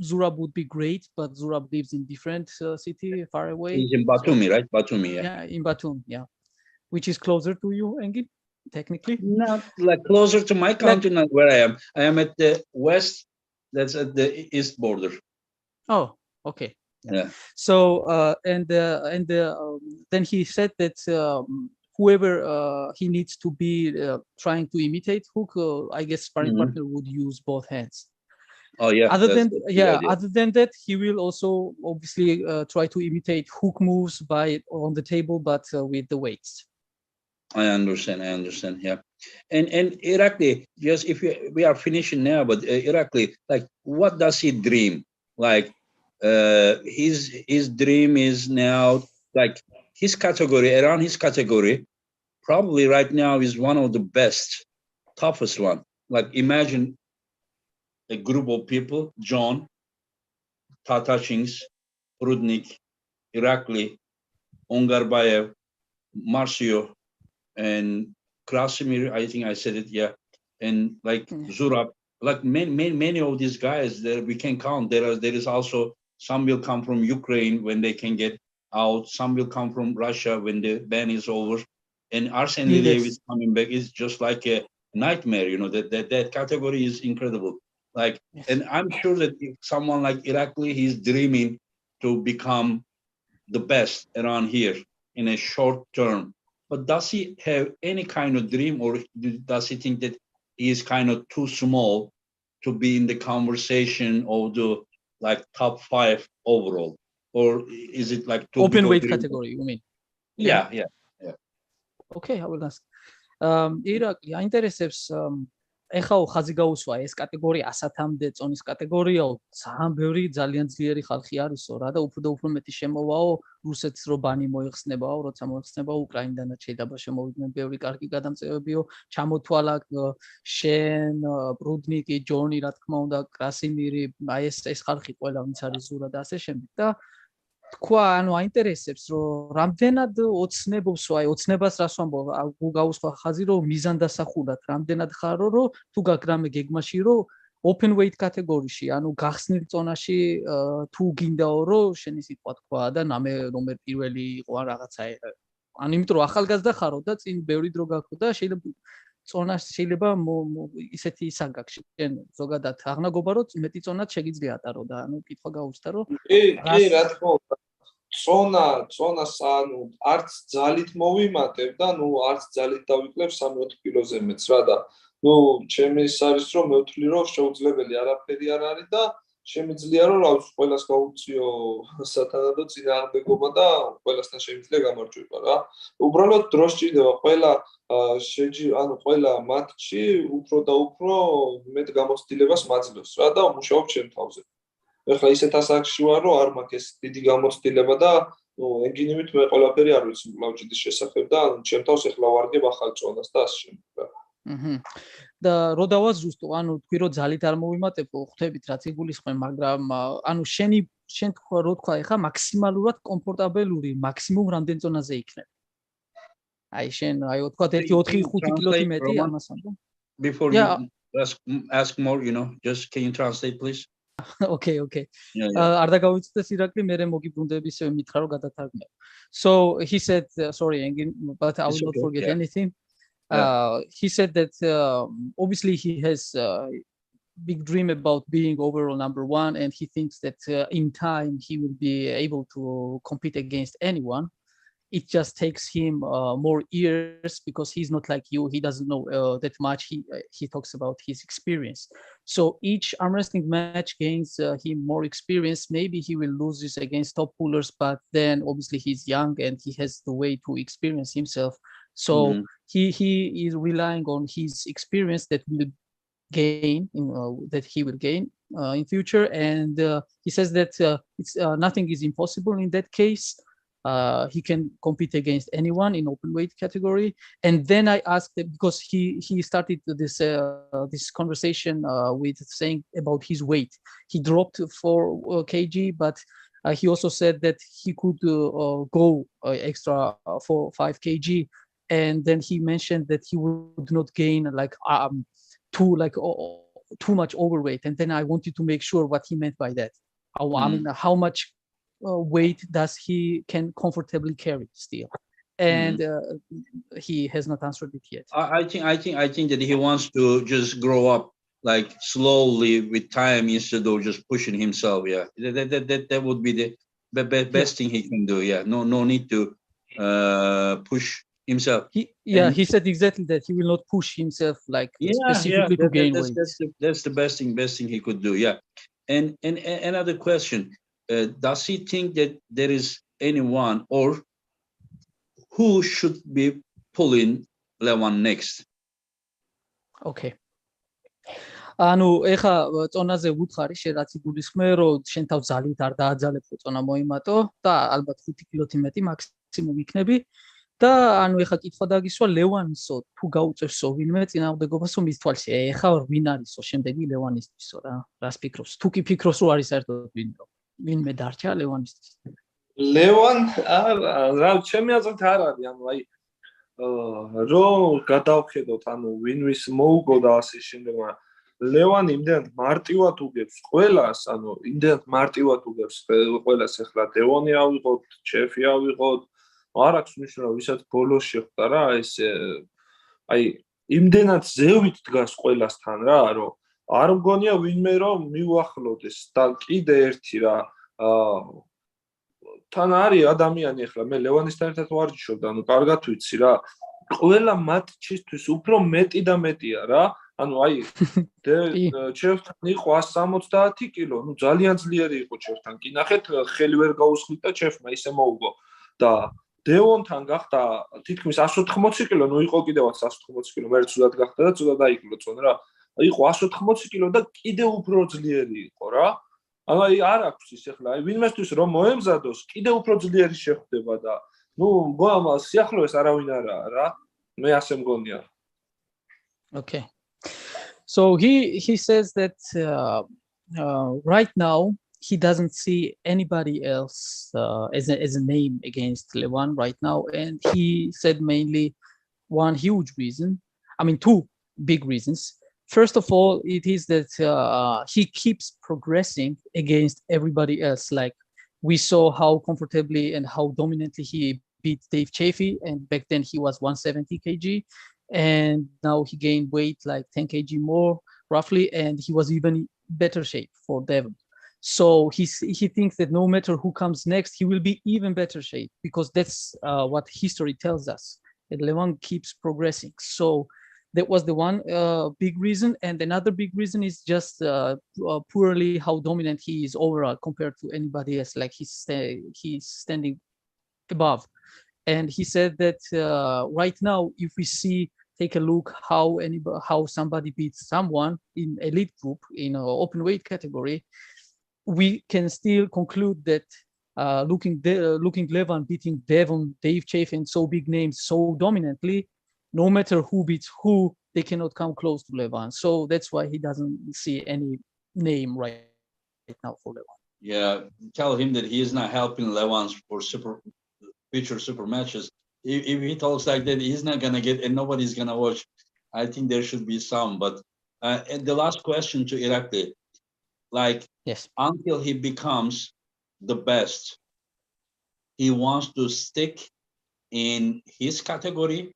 Zurab would be great, but Zurab lives in different city far away. He's in Batumi, right? Batumi, yeah. Yeah, in Batum, yeah. Which is closer to you, Engin, technically? Not like closer to my country, not where I am. I am at the west, that's at the east border. Oh, okay. Yeah. So, then he said that whoever he needs to be trying to imitate Hook, I guess sparring partner would use both hands. Oh yeah. Other than that, he will also obviously try to imitate Hook moves on the table, but with the weights. I understand. Yeah, and Irakli, just if we are finishing now, but Irakli, like, what does he dream? Like, his dream is now, like, his category, around his category, probably right now is one of the best, toughest one. Like, imagine a group of people: John, Tatashins, Prudnik, Irakli, Ongarbayev, Marcio, and Krasimir, I think I said it, yeah, and like Zurab, like many of these guys that we can count. There is also some will come from Ukraine when they can get out. Some will come from Russia when the ban is over, and Arsen Liliev is coming back. It's just like a nightmare, you know. That category is incredible. Like, and I'm sure that if someone like Irakli, he's dreaming to become the best around here in a short term. But does he have any kind of dream, or does he think that he is kind of too small to be in the conversation of the, like, top 5 overall? Or is it like too open big weight of a dream? category, you mean? Yeah. Okay, I will ask. ირაკლი აინტერესებს, ეხლა ხაზი გაუსვა ეს კატეგორია 100-მდე წონის კატეგორიაო, ძალიან ბევრი ძალიან ძლიერი ხალხი არისო რა, და უფრო მეტი შემოვაო რუსეთს რო ბანი მოიხსნებაო, როცა მოიხსნება უკრაინიდანაც შეიძლება შემოვიდნენ ბევრი კარგი გადამწევებიო, ჩამოთვალა შენ, პრუდნიკი, ჯონი, რა თქმა უნდა, კრასიმირი, აი ეს ხალხი ყველა ვინც არის ზურა და ასე შემდეგ. და თქვა, ანუ აინტერესებს, რომ რამდენად ოცნებობს, აი ოცნებას რას ვამბობ, გაუსვა ხაზი, რომ მიზანდასახურად რამდენად ხარო, რომ თუ გაქვს რამე გეგმაში, რომ open weight კატეგორიაში, ანუ გახსნილ წონაში თუ გინდაო, რომ შენი სიტყვა თქვა და ნამე რომელ პირველი იყო ან რაღაცა, ანუ იმიტომ რომ ახალგაზრდა ხარო და წინ ბევრი დრო გაქვს და შეიძლება ისეთი ისა გაქვს შენ ზოგადად აღნაგობა, რომ მეტი წონაც შეგიძლია ატარო და ანუ კითხვა გაუჩნდა, რომ კი, რა თქმა უნდა, წონას ანუ არც ძალით მოვიმატებ და ნუ არც ძალით დავიკლებ 3-4 კილოზე მეც რა და ნუ ჩემი ის არის რომ მევთვლი რომ შეუძლებელი არაფერი არ არის და შემიძლია რომ რა ვიცი ყველას გაუწიო სათანადო წინააღმდეგობა და ყველასთან შემიძლია გამარჯვება რა. უბრალოდ დრო სჭირდება ყველა ანუ ყველა მატჩი უფრო და უფრო მეტ გამოცდილებას მაძლევს რა და მუშაობ ჩემ თავზე. ეხლა ისეთ ასაკში ვარ რომ არ მაქვს ეს დიდი გამოცდილება და ენგინივით მე ყველაფერი არ ვიცი მკლავჭიდის შესახებ და ჩემ თავს ეხლა ვარგებ ახალ წონას და ასე შემდეგ. და რო დავაზუსტო, ანუ თქვი რომ ძალით არ მოვიმატებ, ხვდებით რაც იგულისხმე, მაგრამ ანუ შენ რო თქვა ეხლა მაქსიმალურად კომფორტაბელური მაქსიმუმ რამდენ წონაზე იქნებ? აი შენ აი თქვა 1-4-5 კილოთი მეტი ამას ამბობ? Before you ask more, you know, just can you translate please? Okay. არ დაგავიცდეს ირაკლი, მე მოგიბრუნდები ისე მითხრა რომ გადათარგმნე. So he said, sorry, but I will not forget anything. He said that obviously he has a big dream about being overall number 1, and he thinks that in time he will be able to compete against anyone. It just takes him more years because he's not like you. He doesn't know that much. He talks about his experience. So each arm wrestling match gains him more experience. Maybe he will lose this against top pullers, but then obviously he's young and he has the way to experience himself. So he is relying on his experience that will gain, that he will gain in future. And he says that it's nothing is impossible in that case. He can compete against anyone in open weight category. And then I asked him, because he started this conversation with saying about his weight. He dropped 4 kg, but he also said that he could go extra 4-5 kg. And then he mentioned that he would not gain like too much overweight. And then I wanted to make sure what he meant by that. I mean, how much weight does he can comfortably carry still? And he has not answered it yet. I think that he wants to just grow up like slowly with time instead of just pushing himself. Yeah, that would be the best thing he can do. Yeah, no need to push himself. He said exactly that he will not push himself like specifically to gain weight. That's the best thing he could do. Yeah, and another question. Does he think that there is anyone or who should be pulling Levan next. Okay. ანუ ეხა წონაზე ვუთხარი შენ რაც იგულისხმე რომ შენ თავს ძალით არ დააძალებ წონა მოიმატო და ალბათ 5 კილოთი მეტი მაქსიმუმ იქნები და ანუ ეხა კითხვა დაგისვა ლევანისო თუ გაუწევსო ვინმე წინააღმდეგობასო მის თვალში ეხა ვინ არისო შემდეგი ლევანისთვისო რა რას ფიქრობს თუ კი ფიქრობს რომ არის საერთოდ ვინმე დარჩა ლევანისთვის ლევან რა ჩემი აზრით არ არის ანუ აი რომ გადავხედოთ ანუ ვინვის მოუგო და ასე შემდეგ მაგრამ ლევან იმდენად მარტივად უგებს ყველას, ანუ იმდენად მარტივად უგებს ყველას ახლა დევონი ავიღოთ, ჩეფი ავიღოთ, არ აქვს მნიშვნელობა, ვისაც ბოლოს შეხვდა რა, ეს აი იმდენად ზევით დგას ყველასთან რა, რომ არ მგონია ვინმე რომ მიუახლოვდეს და კიდე ერთი რა, თან არის ადამიანი ახლა მე ლევანისთან ერთად ვარჯიშობ და ანუ კარგად ვიცი რა, ყველა მატჩისთვის უფრო მეტი და მეტია რა. ანუ აი ჩეფთან იყო 170 კილო, ნუ ძალიან ძლიერი იყო ჩეფთან. კი ნახეთ, ხელი ვერ გაუსხლით და ჩეფმა ისე მოუგო. და დევონთან გახდა თითქმის 180 კილო, ნუ იყო კიდევაც 180 კილო, მე ცუდად გახდა და ცუდად დაიკლო წონა რა. იყო 180 კილო და კიდევ უფრო ძლიერი იყო რა. ანუ აი არ აქვს ის ახლა, აი ვინმესთვის რომ მოემზადოს, კიდევ უფრო ძლიერი შეხვდება და ნუ გოამა სიახლოვეს არავინ არაა რა. მე ასე მგონია. Okay. So he says that right now he doesn't see anybody else as a name against Levan right now, and he said mainly one huge reason. I mean, two big reasons. First of all, it is that he keeps progressing against everybody else. Like we saw how comfortably and how dominantly he beat Dave Chaffee, and back then he was 170 kg. And now he gained weight like 10 kg more roughly, and he was even in better shape for Devon. So he thinks that no matter who comes next, he will be even better shape because that's what history tells us. That Levan keeps progressing. So that was the one big reason, and another big reason is just poorly how dominant he is overall compared to anybody else. Like he's standing above. And he said that right now, if we take a look how somebody beats someone in elite group in an open weight category, we can still conclude that looking Levan beating Devon, Dave Chaffee, and so big names so dominantly, no matter who beats who, they cannot come close to Levan. So that's why he doesn't see any name right now for Levan. Yeah, tell him that he is not helping Levan for future super matches. If he talks like that, he's not gonna get, and nobody's gonna watch. I think there should be some. But and the last question to Irakli, like, yes, until he becomes the best, he wants to stick in his category,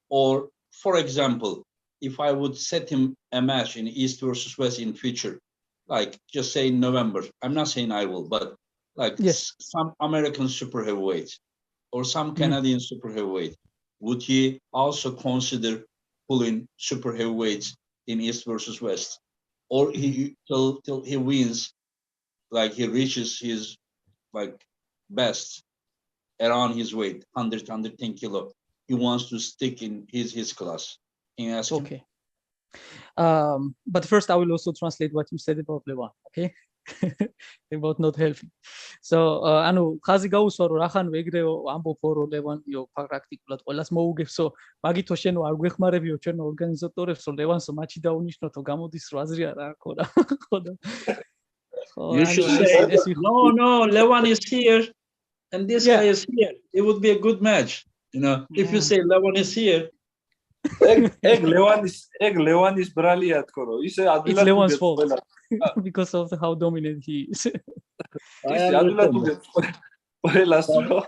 or, for example, if I would set him a match in East versus West in future, like just say in November, I'm not saying I will, but like yes, some American super heavyweight or some Canadian super heavyweight, would he also consider pulling super heavyweights in East versus West, or he till he wins, like he reaches his like best around his weight, 110 kilo, he wants to stick in his class? Can you ask him? Okay. But first I will also translate what you said about Levan, okay? About not helping. So ანუ ხაზი გაუსვა რომ რახანო ეგრეო ამბობ რომ ლევანიო პრაქტიკულად ყველას მოუგებსო, მაგითო შენო არ გვეხმარებიო ჩვენ ორგანიზატორებს რომ ლევანსო მატჩი დაუნიშნოთო, გამოდის რა აზრია რა ხო და ხო და You should say no, Levan is here and this guy is here. It would be a good match, you know. If you say Levan is here, ეგ ლევანის ბრალია თქო რომ ისე advilat Levan's fault because of how dominant he is. ისე advilat უგებს ყველას რომ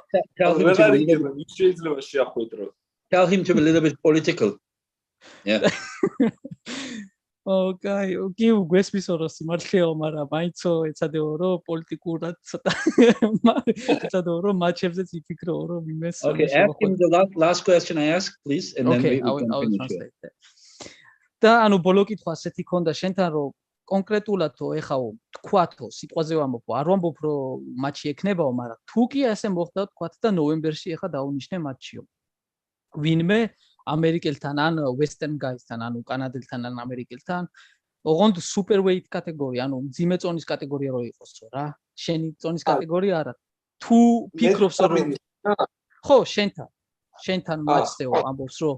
შეიძლება შეახვედრო. Tell him to be a little bit political. Yeah. Okay, okay, გვესმისო რომ სიმართლეო, მაგრამ მაინცო ეცადეო რომ პოლიტიკურად ცოტა ეცადეო რომ მატჩებზეც იფიქრო რომ იმეს. Okay, ask him the last question I asked, please, and then we can translate that. და ანუ ბოლო კითხვა ასეთი ქონდა შენთან რომ კონკრეტულადო ეხაო თქვათო სიტყვაზე ვამბობ, არ ვამბობ რომ მატჩი ექნებაო, მაგრამ თუ კი ასე მოხდა თქვათ და ნოემბერში ეხა დაუნიშნე მატჩიო. ვინმე ამერიკელთან ან western guys-თან, ანუ კანადელთან ან ამერიკელთან, ოღონდ super weight კატეგორია, ანუ მძიმე წონის კატეგორია რო იყოსო რა. შენი წონის კატეგორია არა. თუ ფიქრობს რომ ხო, შენთან მაჩდეო ამბობს რომ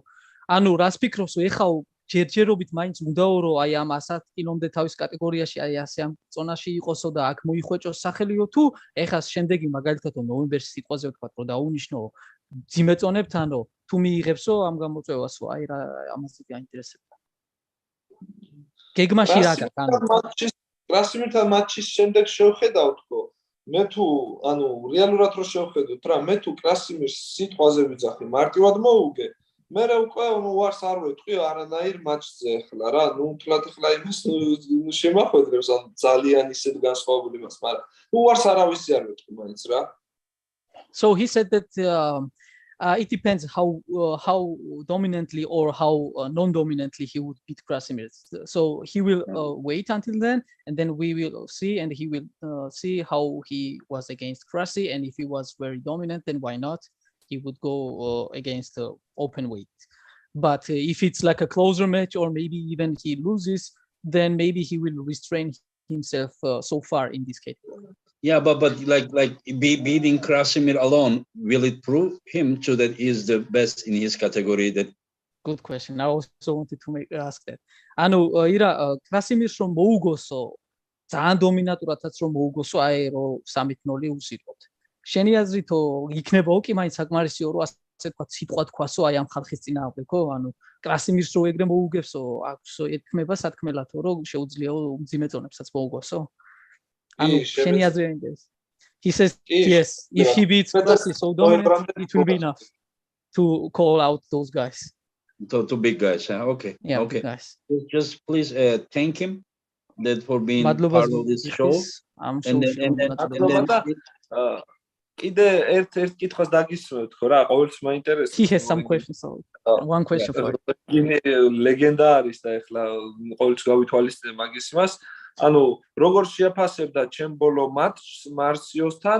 ანუ რას ფიქრობს რომ ეხა ჯერჯერობით მაინც უნდაო რომ აი ამ 100 კილომდე თავის კატეგორიაში აი ასე ამ წონაში იყოსო და აქ მოიხვეჭოს სახელიო თუ ეხა შემდეგი მაგალითად ნოემბერში სიტყვაზე ვთქვათ რომ დაუნიშნო მძიმე წონებთანო თუ მიიღებსო ამ გამოწვევასო აი რა ამაზე გაინტერესებდა გეგმაში რა გაქვს კრასიმირთან მატჩის შემდეგ შევხედავთ ხო მე თუ ანუ რეალურად რო შევხედოთ რა მე თუ კრასიმირს სიტყვაზე ვიძახი მარტივად მოუგე მე უკვე უარს არ ვეთქვი არანაირ მატჩზე ახლა რა ნუ თლათ ახლა იმას შემახვედრებს ან ძალიან ისეთ განსხვავებული მას მაგრამ უარს არავისი არ ვეთქვი მაინც რა So he said that it depends how dominantly or how non-dominantly he would beat Krasimir. So he will wait until then, and then we will see, and he will see how he was against Krasi, and if he was very dominant, then why not? He would go against open weight. But if it's like a closer match, or maybe even he loses, then maybe he will restrain himself so far in this category. Yeah, but like beating Krasimir alone, will it prove him to that he is the best in his category? That good question. I also wanted to ask that. ანუ ირა კრასიმირს რომ მოუგოსო, ძალიან დომინატურადაც რომ მოუგოსო, აი რომ 3-0 უსიტყვოთ. შენი აზრითო იქნებაო კი მაინც საკმარისიო რომ ასე თქვა სიტყვა თქვასო აი ამ ხალხის წინააღმდეგ ხო? ანუ კრასიმირს რო ეგრე მოუგებსო, აქვს ეთქმება სათქმელათო რომ შეუძლიაო მძიმე წონებსაც მოუგოსო. He says yes. If he beats Krasi so dominant, it will be enough to call out those guys. To big guys, huh? Okay. Yeah, okay. Big guys. Just please thank him that for being part of this show. I'm so კიდე ერთ კითხვას დაგისვენოთ ხო რა, ყოველთვის მაინტერესებს. He has some questions. So one question for you. ლეგენდა არის და ეხლა ყოველთვის გავითვალისწინებ მაგის იმას. ანუ როგორ შეაფასებდა ჩემ ბოლო მატჩს მარსიოსთან,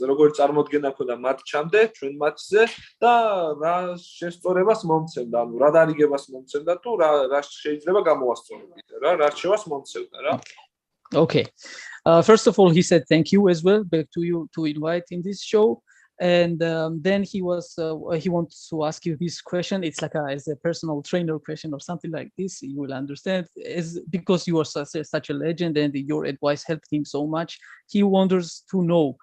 როგორი წარმოდგენა ქონდა მატჩამდე, ჩვენ მატჩზე და რა შესწორებას მომცემდა, ანუ რა დარიგებას მომცემდა თუ რა შეიძლება გამოვასწორებდეთ რა, რა რჩევას მომცემდა რა. Okay. First of all, he said thank you as well back to you to invite in this show. And then he wants to ask you this question. It's like as a personal trainer question or something like this. You will understand because you are such a legend and your advice helped him so much. He wonders to know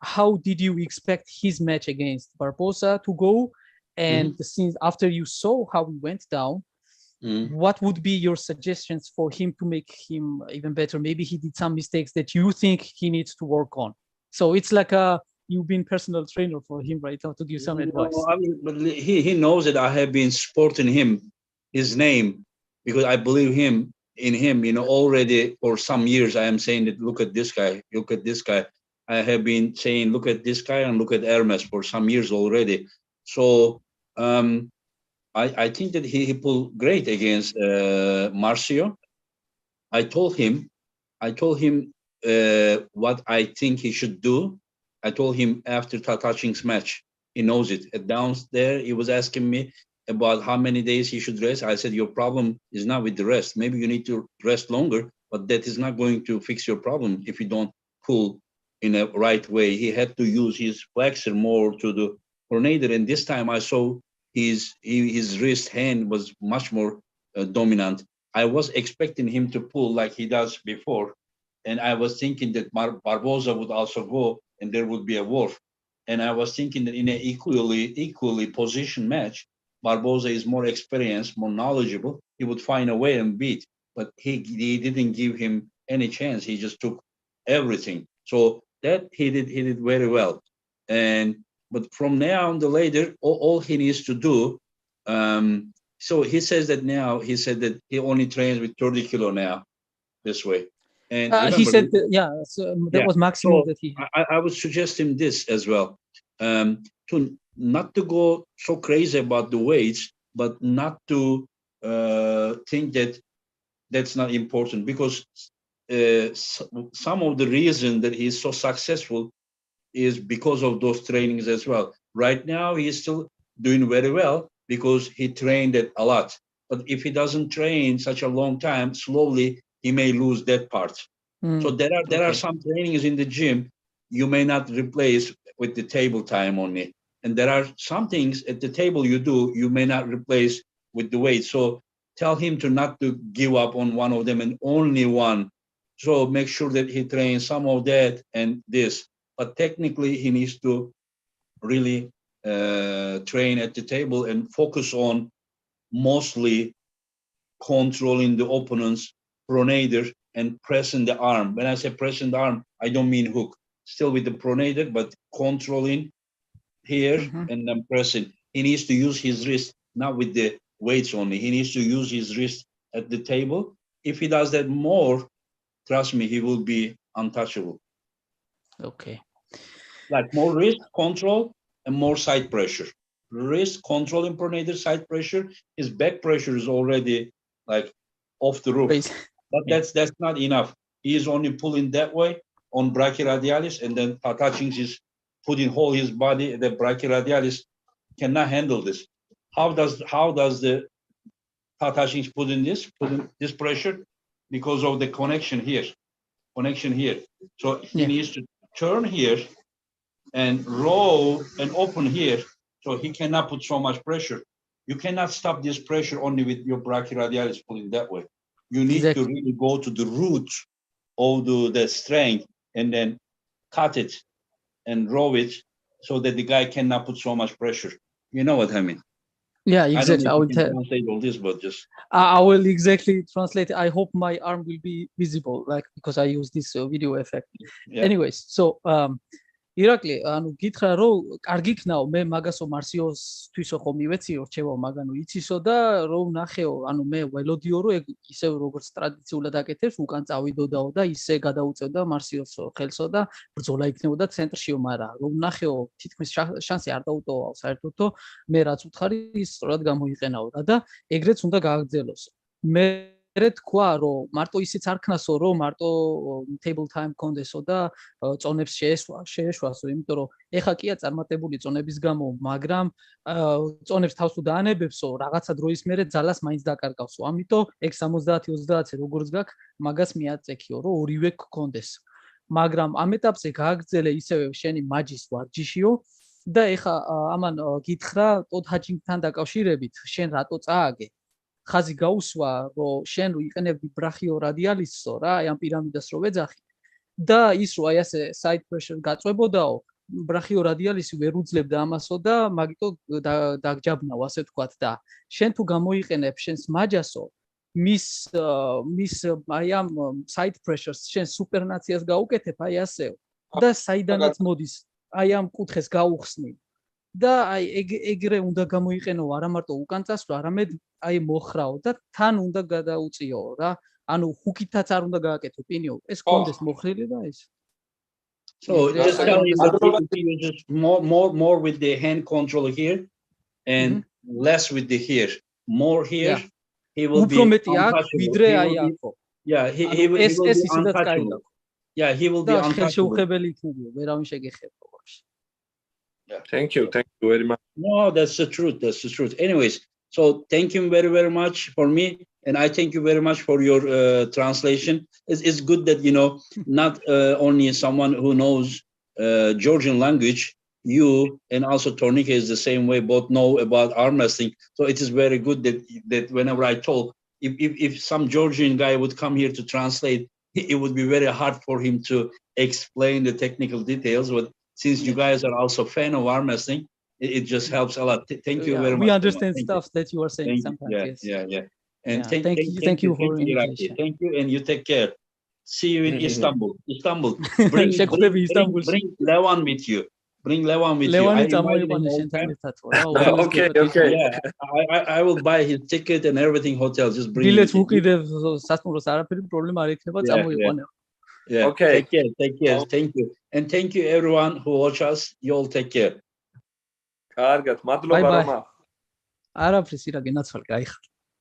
how did you expect his match against Barbosa to go, and since after you saw how he went down, what would be your suggestions for him to make him even better? Maybe he did some mistakes that you think he needs to work on. So it's like you've been personal trainer for him right now to give some advice. But he knows that I have been supporting his name, because I believe in him, already for some years. I am saying that look at this guy, look at this guy. I have been saying look at this guy and look at Hermes for some years already. So I think that he pulled great against Marcio. I told him what I think he should do. I told him after Tatachin's match, he knows it. Down there, he was asking me about how many days he should rest. I said, your problem is not with the rest. Maybe you need to rest longer, but that is not going to fix your problem if you don't pull in a right way. He had to use his flexor more to the pronator, and this time I saw his wrist hand was much more dominant. I was expecting him to pull like he does before, and I was thinking that Barbosa would also go, and there would be a war. And I was thinking that in an equally positioned match, Barbosa is more experienced, more knowledgeable. He would find a way and beat, but he didn't give him any chance. He just took everything. So that he did very well. But from now on the later, all he needs to do. So he said that he only trains with 30 kilo now, this way. And he said that was maximum that he. I would suggest him this as well, to not to go so crazy about the weights, but not to think that that's not important, because some of the reason that he's so successful is because of those trainings as well. Right now, he's still doing very well because he trained it a lot. But if he doesn't train such a long time, slowly he may lose that part. So there are some trainings in the gym you may not replace with the table time only. And there are some things at the table you do, you may not replace with the weight. So tell him to not to give up on one of them and only one. So make sure that he trains some of that and this. But technically, he needs to really train at the table and focus on mostly controlling the opponent's pronator and pressing the arm. When I say pressing the arm, I don't mean hook. Still with the pronator, but controlling here and then pressing. He needs to use his wrist, not with the weights only. He needs to use his wrist at the table. If he does that more, trust me, he will be untouchable. Okay. Like more wrist control and more side pressure. Wrist controlling pronator, side pressure. His back pressure is already like off the roof. But that's not enough. He is only pulling that way on brachyradialis and then touching his, putting whole his body. The brachyradialis cannot handle this. How does the touching putting this pressure? Because of the connection here. So he needs to turn here and roll and open here. So he cannot put so much pressure. You cannot stop this pressure only with your brachyradialis pulling that way. You need to really go to the root of the strength and then cut it and roll it so that the guy cannot put so much pressure. You know what I mean? Yeah, exactly. I will translate all this, but just I will exactly translate. I hope my arm will be visible, like because I use this video effect. Yeah. Anyways, so Irakli, ანუ გითხრა რომ კარგი იქნაო მე მაგასო მარსიოსთვისო ხომ მივეციო რჩევო მაგანო იცისო და რომ ნახეო ანუ მე ველოდიო რომ ეგ ისევ როგორც ტრადიციულად აკეთებს უკან წავიდოდაო და ისე გადაუწევდა მარსიოსო ხელსო და ბრძოლა იქნებოდა ცენტრშიო მაგრამ რომ ნახეო თითქმის შანსი არ დაუტოვაო საერთოდო მე რაც უთხარი ის სწორად გამოიყენაო და ეგრეც უნდა გააგრძელოს მე თქვა რომ მარტო ისიც არ ქნასო რომ მარტო table time კონდესო და წონებს შეეშვასო იმიტომ რომ ეხა კია წარმატებული წონების გამო მაგრამ წონებს თავს თუ დაანებებსო რაღაცა დროის მერე ძალას მაინც დაკარგავსო ამიტომ ეგ 70-30 როგორც გაქვს მაგას მიაწექიო რომ ორივე გქონდეს მაგრამ ამ ეტაპზე გააგრძელე ისევე შენი მაჯის ვარჯიშიო და ეხა ამან გითხრა ტოდ ჰაჯინგთან დაკავშირებით შენ რატო წააგე ხაზი გაუსვა რომ შენ რო იყენებდი ბრახიო რადიალისო რა აი ამ პირამიდას რო ვეძახი და ის რო აი ასე side pressure გაწვებოდაო ბრახიო რადიალისი ვერ უძლებდა ამასო და მაგიტო დაგჯაბნაო ასე ვთქვათ და შენ თუ გამოიყენებ შენს მაჯასო მის აი ამ side pressures შენ სუპერნაციას გაუკეთებ აი ასეო და საიდანაც მოდის აი ამ კუთხეს გაუხსნი და აი ეგრე უნდა გამოიყენო არა მარტო უკან წასვლა, არამედ აი მოხრაო და თან უნდა გადაუწიო რა. ანუ ჰუკითაც არ უნდა გააკეთო პინიო. ეს კონდეს მოხრილი და ეს. So just tell him that he uses more with the hand control here and less with the here. More here, he will be untouchable. Yeah, he will be untouchable. Yeah, he will be untouchable. Yeah. Thank you very much. No, that's the truth. Anyways, so thank you very, very much for me, and I thank you very much for your translation. It's good that not only someone who knows Georgian language, you and also Tornike is the same way, both know about arm wrestling. So it is very good that whenever I talk, if some Georgian guy would come here to translate, it would be very hard for him to explain the technical details. But since you guys are also fan of arm wrestling, it just helps a lot. Thank you very much. We understand stuff that you are saying sometimes. Yeah. And thank you for invitation. Thank you, and you take care. See you in Istanbul. Bring Levan with you. Bring Levan with you. Okay. Yeah, I will buy his ticket and everything, hotel. Just bring him. Yeah. Okay. Take care. Thank you. And thank you everyone who watch us. You all take care. Კარგად, მადლობა რომა. არაფრის ირაგე ნაცვალ გაიხარ.